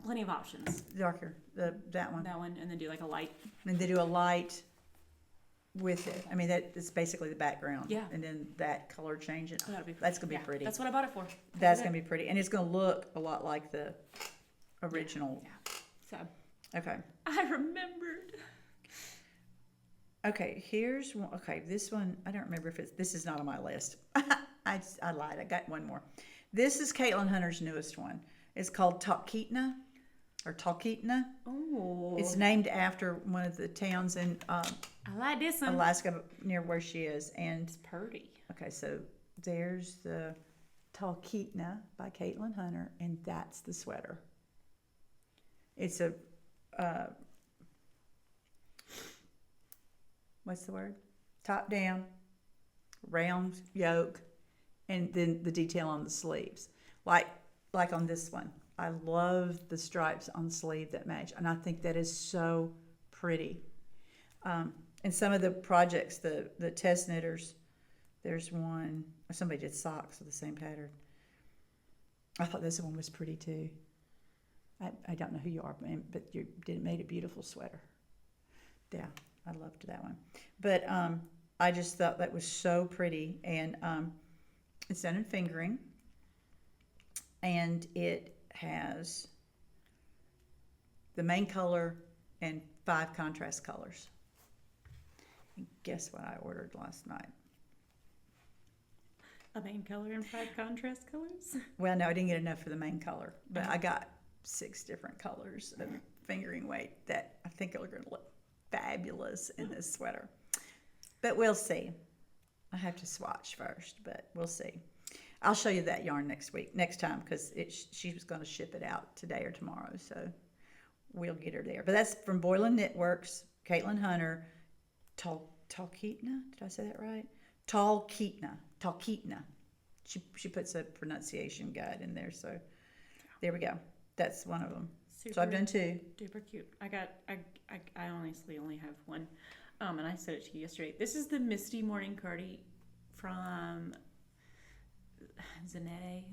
plenty of options. Darker, that one. That one, and then do like a light. And they do a light with it. I mean, that's basically the background. Yeah. And then that color changing. Oh, that'll be pretty. That's going to be Yeah, pretty. That's what I bought it for. That's going to be pretty. And it's going to look a lot like the original. Yeah. So Okay. I remembered. Okay, here's one. Okay, this one, I don't remember if this is not on my list. I lied. I got one more. This is Caitlin Hunter's newest one. It's called Talkeetna, or Talkeetna. Oh. It's named after one of the towns in I like this one. Alaska near where she is. And It's pretty. okay, so there's the Talkeetna by Caitlin Hunter, and that's the sweater. It's a what's the word? Top down, round yoke, and then the detail on the sleeves. Like on this one. I love the stripes on the sleeve that match, and I think that is so pretty. And some of the projects, the test knitters, there's one, somebody did socks with the same pattern. I thought this one was pretty too. I don't know who you are, but you made a beautiful sweater. Yeah, I loved that one. But I just thought that was so pretty, and it's done in fingering, and it has the main color and 5 contrast colors. And guess what I ordered last night? A main color and 5 contrast colors. Well, no, I didn't get enough for the main color, but I got 6 different colors of fingering weight that I think are going to look fabulous in this sweater. But we'll see. I have to swatch first, but we'll see. I'll show you that yarn next time, because she was going to ship it out today or tomorrow, so we'll get her there. But that's from Boylan Knitworks, Caitlin Hunter, Talkeetna. Did I say that right? Talkeetna. She puts a pronunciation guide in there, so there we go. That's one of them. Super So I've done 2. Duper cute. I honestly only have one, and I sent it to you yesterday. This is the Misty Morning Cardi from Zenit.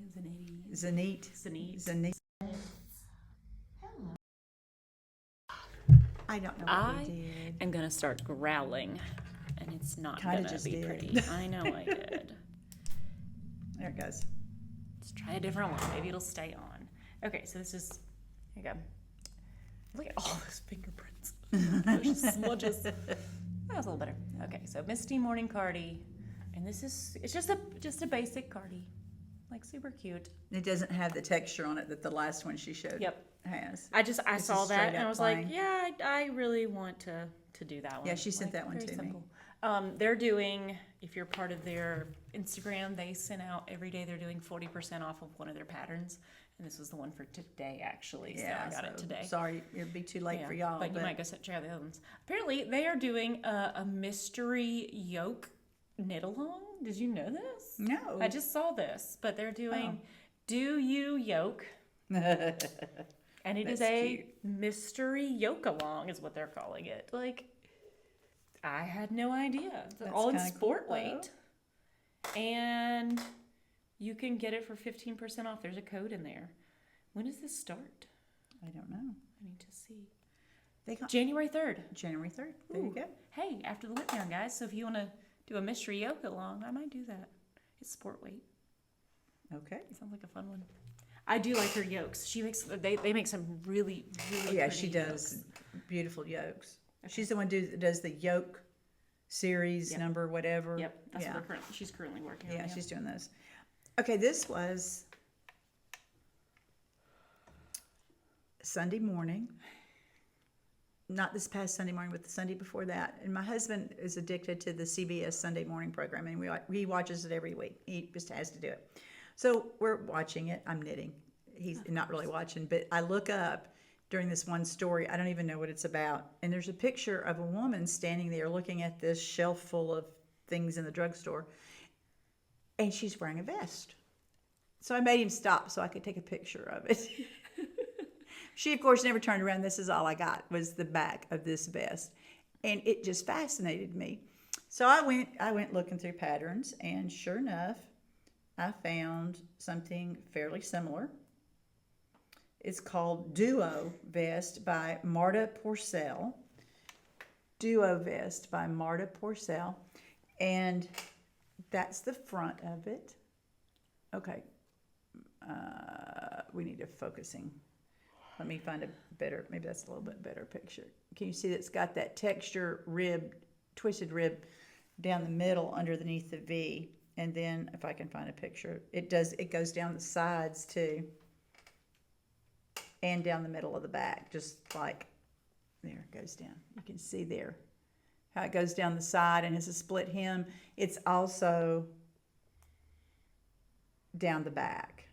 I don't know what we did. I'm gonna start growling, and it's not Kinda gonna just be did. pretty. I know I did. There it goes. Let's try a different one. Maybe it'll stay on. Okay, so this is. Here you go. Look at all those fingerprints. Those smudges. That was a little better. Okay, so Misty Morning Cardi, and it's just a basic cardi, like super cute. It doesn't have the texture on it that the last one she showed has. I This saw is that straight and up I was plain. like, yeah, I really want to do that one. Yeah, she sent that one very to me. simple. They're doing, if you're part of their Instagram, they sent out every day they're doing 40% off of one of their patterns. And this was the one for today, actually. So I got it today. Sorry, it'd be too late for y'all. But you might go check out the other ones. Apparently, they are doing a mystery yoke knit along. Did you know this? No. I just saw this, but they're doing Do You Yoke. And it is That's a cute. mystery yoke along, is what they're calling it. Like, I had no idea. They're That's all in kinda sport cool, weight. And you can get it for 15% off. There's a code in there. When does this start? I don't know. I need to see. They got January 3rd. January 3rd. There you Ooh. go. Hey, after the whip yarn, guys. So if you want to do a mystery yoke along, I might do that. It's sport weight. Okay. It sounds like a fun one. I do like her yokes. She makes they make some really Yeah, pretty she does yokes. beautiful yokes. She's the one who does the yoke series number whatever. Yep, that's what she's currently working on. Yeah, she's doing those. Okay, this was Sunday morning. Not this past Sunday morning, but the Sunday before that. And my husband is addicted to the CBS Sunday morning program, and he watches it every week. He just has to do it. So we're watching it. I'm knitting. He's not really watching, but I look up during this one story. I don't even know what it's about. And there's a picture of a woman standing there looking at this shelf full of things in the drugstore, and she's wearing a vest. So I made him stop so I could take a picture of it. She, of course, never turned around. This is all I got was the back of this vest. And it just fascinated me. So I went looking through patterns, and sure enough, I found something fairly similar. It's called Duo Vest by Marta Porcel. Duo Vest by Marta Porcel. And that's the front of it. Okay. We need a focusing. Let me find a better, maybe that's a little bit better picture. Can you see that it's got that texture rib, twisted rib down the middle underneath the V? And then if I can find a picture, it goes down the sides too. And down the middle of the back, just like, there it goes down. You can see there how it goes down the side and has a split hem. It's also down the back.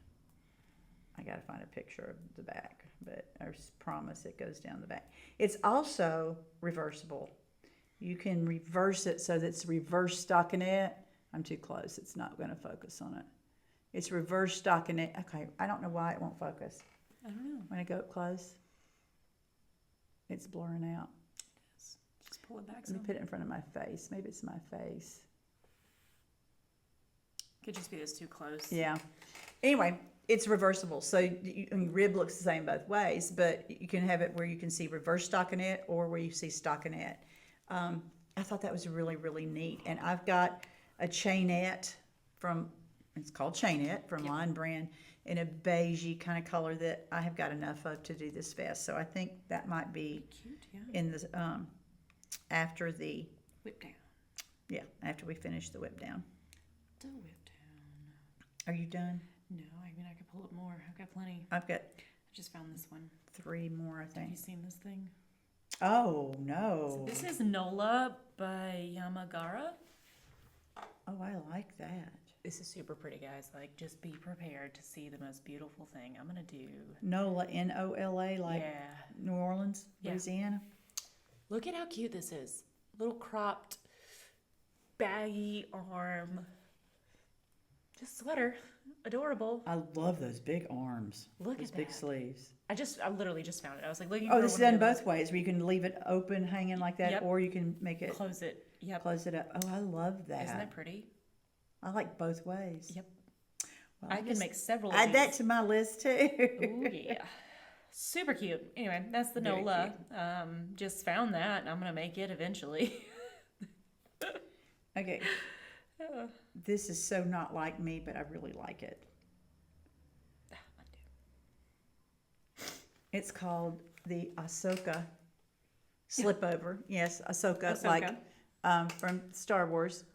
I gotta find a picture of the back, but I promise it goes down the back. It's also reversible. You can reverse it so that it's reverse stockinette. I'm too close. It's not going to focus on it. It's reverse stockinette. Okay, I don't know why it won't focus. I don't know. When I go up close, it's blurring out. Just pull it back Let some. me put it in front of my face. Maybe it's my face. Could just be this too close. Yeah. Anyway, it's reversible. So rib looks the same both ways, but you can have it where you can see reverse stockinette or where you see stockinette. I thought that was really, really neat. And I've got a chainette it's called Chainette from Line Brand in a beigey kind of color that I have got enough of to do this vest. So I think that might be Cute, yeah. in the after the Whip down. yeah, after we finish the whip down. The whip down. Are you done? No, I mean I could pull up more. I've got plenty. I've got I just found this one. 3 more, I Have think. you seen this thing? Oh no. So this is Nola by Yamagara. Oh, I like that. This is super pretty, guys. Like, just be prepared to see the most beautiful thing. I'm gonna do. NOLA, N-O-L-A, like Yeah. New Orleans, Yeah. Louisiana. Look at how cute this is. Little cropped, baggy arm. Just sweater. Adorable. I love those big arms. Look those at big that. sleeves. I literally just found it. I was like looking Oh, for this is one done of those. both ways, where you can leave it open, hanging like that, Yep. or you can make it Close it. Yep. close it up. Oh, I love that. Isn't that pretty? I like both ways. Yep. Well, I can just make several of add that these. to my list too. Ooh, yeah. Super cute. Anyway, that's the Very NOLA. Just found that, and I'm going to make it eventually. Okay. This is so not like me, but I really like it. It's called the Ahsoka slipover. Yes, Ahsoka, like from Star Wars.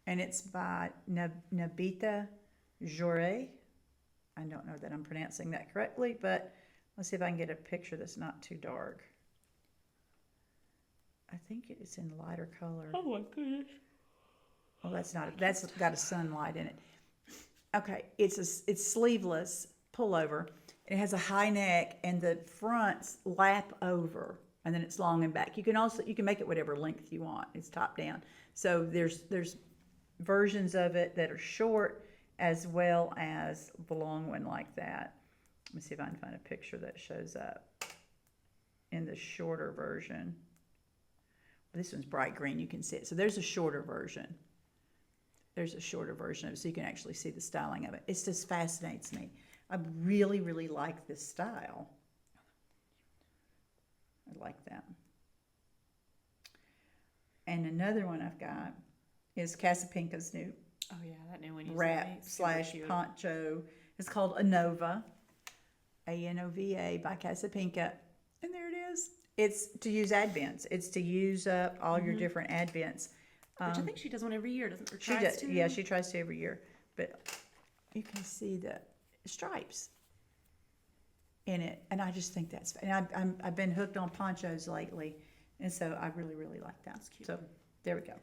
And it's by Nabita Jore. I don't know that I'm pronouncing that correctly, but let's see if I can get a picture that's not too dark. I think it's in lighter color. Oh my goodness. Well, that's got a sunlight in it. Okay, it's sleeveless pullover. It has a high neck and the fronts lap over, and then it's long and back. You can make it whatever length you want. It's top down. So there's versions of it that are short as well as the long one like that. Let me see if I can find a picture that shows up in the shorter version. This one's bright green, you can see it. So there's a shorter version. There's a shorter version of it, so you can actually see the styling of it. It just fascinates me. I really, really like this style. I like that. And another one I've got is Casapinka's new Oh yeah, that new one. wrap / poncho. It's called Anova, A-N-O-V-A by Casapinka. And there it is. It's to use advents. It's to use up all your different advents. Which I think she does one every year, doesn't? Or She tries does, to. yeah, she tries to every year. But you can see the stripes in it, and I just think that's. And I've been hooked on ponchos lately, and so I really, really like that. That's cute. So there we go.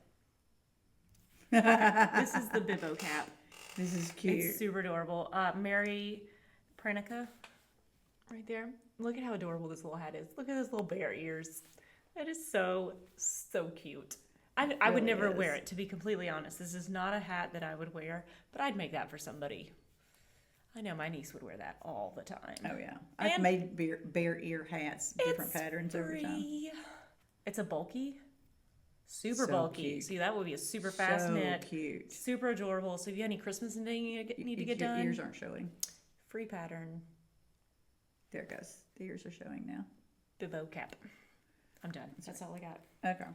This is the Bibbo cap. This is cute. It's super adorable. Mary Pranica, right there. Look at how adorable this little hat is. Look at those little bear ears. That is so, so cute. I would really never is. wear it, to be completely honest. This is not a hat that I would wear, but I'd make that for somebody. I know my niece would wear that all the time. Oh yeah, I've And made bear ear hats, different It's patterns over time. free. It's a bulky, super So bulky. cute. See, that would be a super fast So knit. cute. Super adorable. So if you have any Christmas knitting you need to get Your done, ears aren't showing. free pattern, There it goes. The ears are showing now. Bibbo cap. I'm done. That's all I got. Okay.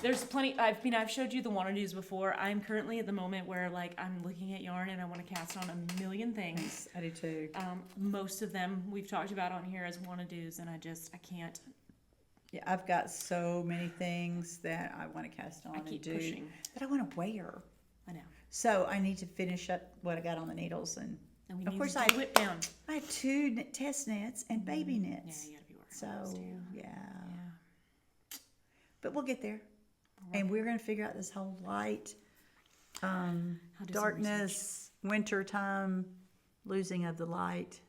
There's plenty. I've showed you the WANNADOS before. I'm currently at the moment where like I'm looking at yarn and I want to cast on a million things. Thanks. I do too. Most of them we've talked about on here as WANNADOS, and I can't. Yeah, I've got so many things that I want to cast on I and keep do pushing. that I want to wear. I know. So I need to finish up what I got on the needles, and And we Of need course to I- whip down. I have 2 test knits and baby Yeah, knits. you gotta be working So on those too. yeah, Yeah. but we'll get there, and we're gonna figure out this whole light, I'll do some darkness, winter time, losing of the light.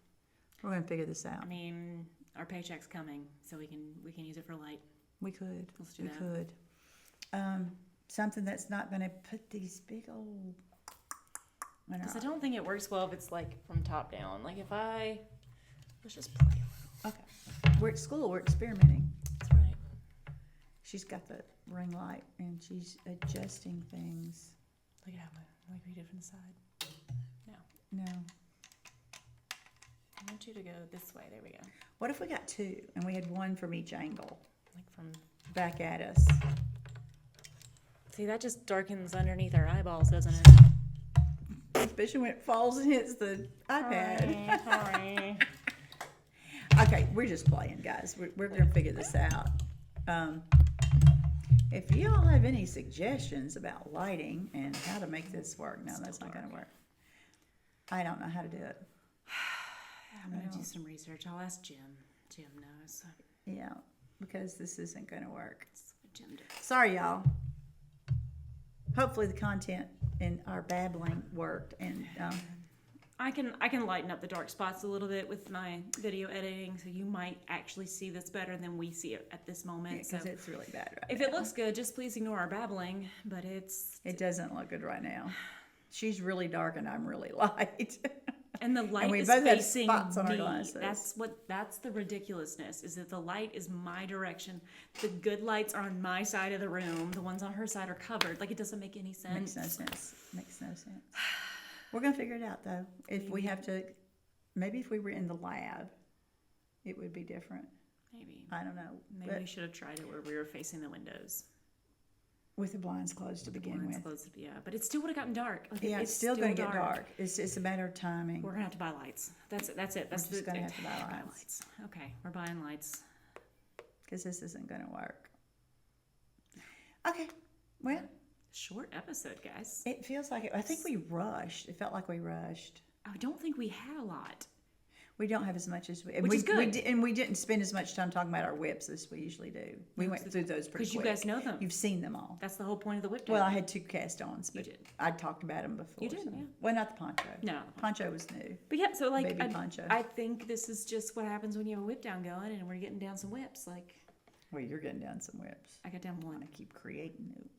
We're gonna figure this out. I mean, our paycheck's coming, so we can use it for light. We could. Let's do we that. could. Something that's not gonna put these big old. Because I don't think it works well if it's like from top down. Like if let's just play. Okay. We're at school. We're experimenting. That's right. She's got the ring light and she's adjusting things. Look at how like we did from the side. No. I want you to go this way. There we go. What if we got 2 and we had 1 from each angle Like from. back at us? See, that just darkens underneath our eyeballs, doesn't it? Especially when it falls and hits the iPad. Sorry. Okay, we're just playing, guys. We're going to figure this out. If you all have any suggestions about lighting and how to make this work, no, that's not going to work. I don't know how to do it. I'm going to do some research. I'll ask Jim. Jim knows. Yeah, because this isn't going to work. That's what Jim does. Sorry, y'all. Hopefully the content and our babbling worked. And I can lighten up the dark spots a little bit with my video editing, so you might actually see this better than we see it at this moment. because So it's really bad right if now. it looks good, just please ignore our babbling. But It doesn't look good right now. She's really dark and I'm really light. and the light we is both have facing spots on our me. glasses. That's the ridiculousness, is that the light is my direction. The good lights are on my side of the room. The ones on her side are covered. Like, it doesn't make any sense. Makes no sense. We're gonna figure it out though. If we have to, maybe if we were in the lab, it would be different. Maybe. I don't know. Maybe But we should have tried it where we were facing the windows. with the blinds closed to The begin blinds with. closed, yeah. But it still would have gotten dark. Like, Yeah, it's still gonna get dark. It's a matter of timing. We're gonna have to buy lights. That's it. That's just gonna have to buy lights. Okay, we're buying lights. Because this isn't gonna work. Okay. Well, Short episode, guys. it feels like it. I think we rushed. It felt like we rushed. I don't think we had a lot. We don't have as much as we. Which is good. And we didn't spend as much time talking about our whips as we usually do. We went through those pretty Because quick. you guys know them. You've seen them all. That's the whole point of the whip. Well, I down. had 2 cast-ons, but did. I talked about them before. You did, so. yeah. Well, not the poncho. No. Poncho was new. But yeah, so like Baby poncho. I think this is just what happens when you have a whip down going, and we're getting down some whips. Like, Well, you're getting down some whips. I got down And one. I keep creating notes.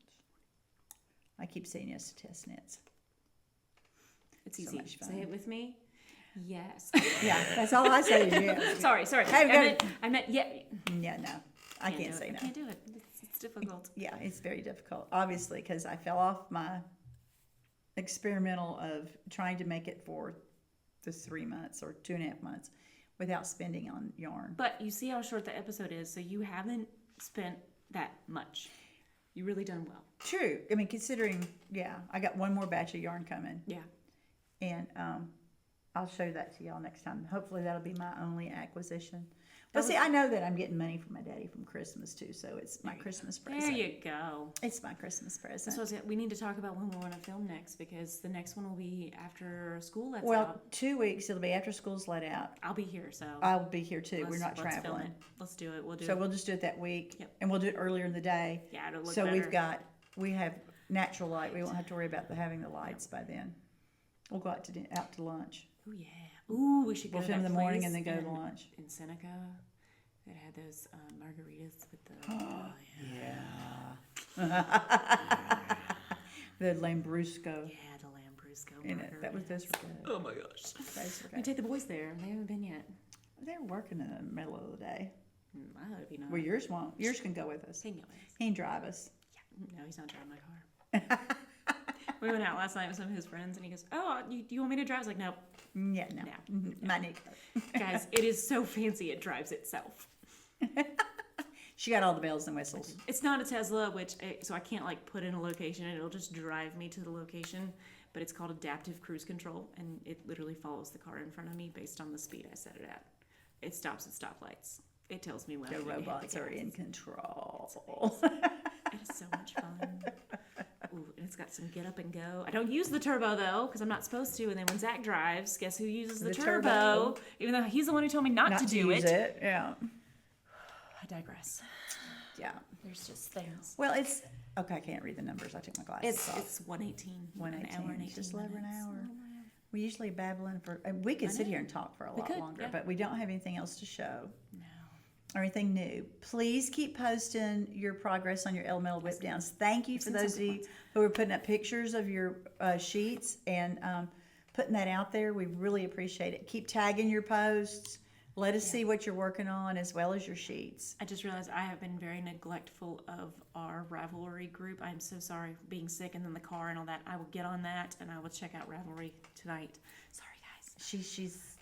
I keep saying yes to test knits. It's So easy. much fun. Say it with me. Yes. Yeah, that's all I say is yes. sorry. Hey, I meant yeah. Yeah, no. I can't do say it. no. I can't do it. It's difficult. Yeah, it's very difficult, obviously, because I fell off my experimental of trying to make it for the 3 months or 2.5 months without spending on yarn. But you see how short the episode is, so you haven't spent that much. You really done well. True. I mean, considering, yeah, I got one more batch of yarn coming, Yeah. and I'll show that to y'all next time. Hopefully, that'll be my only acquisition. But see, I know that I'm getting money from my daddy from Christmas too, so it's my Christmas present. There you go. It's my Christmas present. So we need to talk about when we want to film next, because the next one will be after school lets Well, out. 2 weeks. It'll be after school's let out. I'll be here, so I'll be here too. We're not let's film traveling. it. Let's do it. We'll do So it. we'll just do it that week, Yep. and we'll do it earlier in the day. Yeah, it'll look So better. we have natural light. We won't have to worry about having the lights by then. We'll go out to lunch. Oh yeah. Ooh, we should go We'll to film that in the morning place and then go to in- lunch. in Seneca. That had those margaritas with the. The Lambrusco Yeah, the Lambrusco in it. That was those were good. Oh my gosh. Those were We good. take the boys there. They haven't been yet. They're working in the middle of the day. That would be nice. Well, yours won't. Yours can go with us. He can go with us. He can drive us. Yeah, no, he's not driving my car. We went out last night with some of his friends, and he goes, "Oh, you want me to drive?" I was like, "No, Yeah, no. No. Mhm. My Nico. guys, it is so fancy it drives itself. She got all the bells and whistles. It's not a Tesla, so I can't like put in a location and it'll just drive me to the location. But it's called adaptive cruise control, and it literally follows the car in front of me based on the speed I set it at. It stops at stoplights. It tells me when The I need to hit the robots are gas. in control. It is so much fun. Ooh, and it's got some get up and go. I don't use the turbo though, because I'm not supposed to. And then when Zach drives, guess who uses the The turbo? turbo. Even though he's the one who told me not to do use it. Yeah. I digress. Yeah. There's just things. Well, it's okay. I can't read the numbers. I took my glasses off. It's 118. 118, An hour and 18 just over an minutes. hour. Oh, wow. We usually babbling for. We could I sit know. here and talk for a We lot could, longer, yeah. but we don't have anything else to show No. or anything new. Please keep posting your progress on your elemental whip downs. Thank you for seen those of some you good ones. who are putting up pictures of your sheets and putting that out there. We really appreciate it. Keep tagging your posts. Let us see what you're working on as well as your sheets. I just realized I have been very neglectful of our Ravelry group. I'm so sorry for being sick and then the car and all that. I will get on that and I will check out Ravelry tonight. Sorry, guys. She's.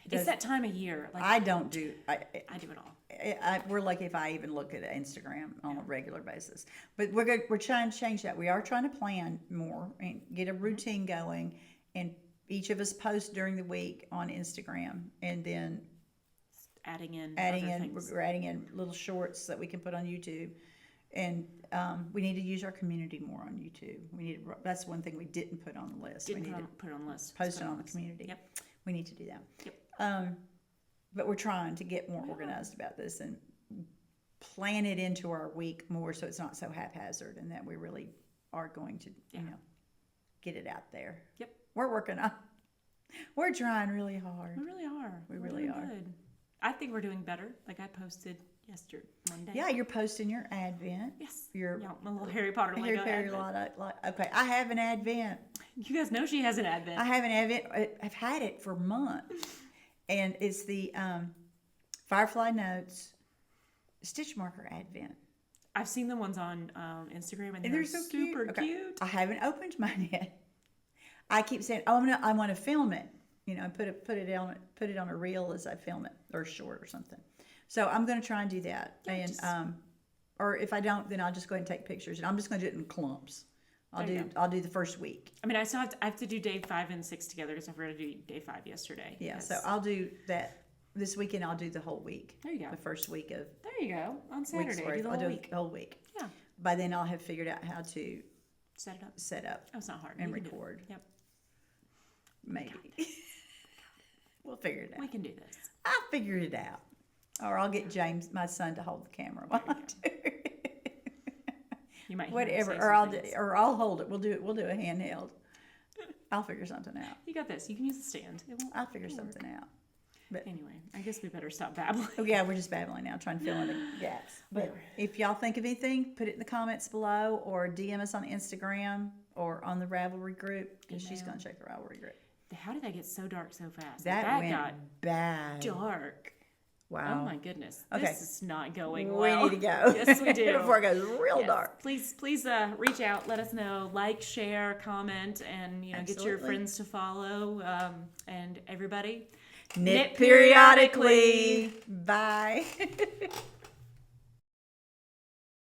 It's that time of year. Like I don't do. I do it all. We're lucky if I even look at Instagram on a regular basis. But we're trying to change that. We are trying to plan more and get a routine going, and each of us post during the week on Instagram, and then Adding in we're adding in little shorts that we can put on YouTube, and we need to use our community more on YouTube. That's one thing we didn't put on the list. Didn't we need put it on the list. to post Put it on the list. community. Yep. We need to do that. Yep. But we're trying to get more organized about this and plan it into our week more so it's not so haphazard, and that we really are going to, get it out there. Yep. We're trying really hard. We really are. We We're really doing are. Good. I think we're doing better. Like I posted Monday. Yeah, you're posting your Advent. Yes. Your my little Harry Potter Lego Advent. Okay, I have an Advent. You guys know she has an Advent. I have an Advent. I've had it for months. And it's the Firefly Notes Stitch Marker Advent. I've seen the ones on Instagram, and And they're so super Okay. cute. I haven't opened mine yet. I keep saying, I want to film it. You know, put it on a reel as I film it, or short or something. So I'm going to try and do that. Yeah, And or if I don't, then I'll just go ahead and take pictures. And I'm just going to do it in clumps. I'll There you do the first week. I mean, I have to do day 5 and 6 together because I forgot to do day 5 yesterday. Yeah. Yes. So I'll do that this weekend. I'll do the whole week. There you go. The first week of There you go. On week's Saturday, worth. do the I'll whole do week. the whole week. Yeah. By then I'll have figured out how to Set it up. set up Oh, it's not hard. and We can do it. record. Yep. Maybe. We'll figure it out. We can do this. I'll figure it out. Or I'll get James, my son, to hold the camera while I do it. You might hear him Whatever. say Or some things. I'll hold it. We'll do a handheld. I'll figure something out. You got this. You can use the stand. It won't. I'll figure it'll work. something out. But Anyway, I guess we better stop babbling. oh yeah, we're just babbling now, trying to fill in the gaps. But if y'all think of anything, put it in the comments below, or DM us on Instagram or on the Ravelry group, because she's Email. going to check the Ravelry group. How did that get so dark so fast? That went got bad. dark. Wow. Oh my goodness. Okay. This is not going We well. need to go. Yes, we do. Before it goes real Yes. dark. Please reach out. Let us know. Like, share, comment, and get your Absolutely. friends to follow. And everybody, Knit periodically. Bye.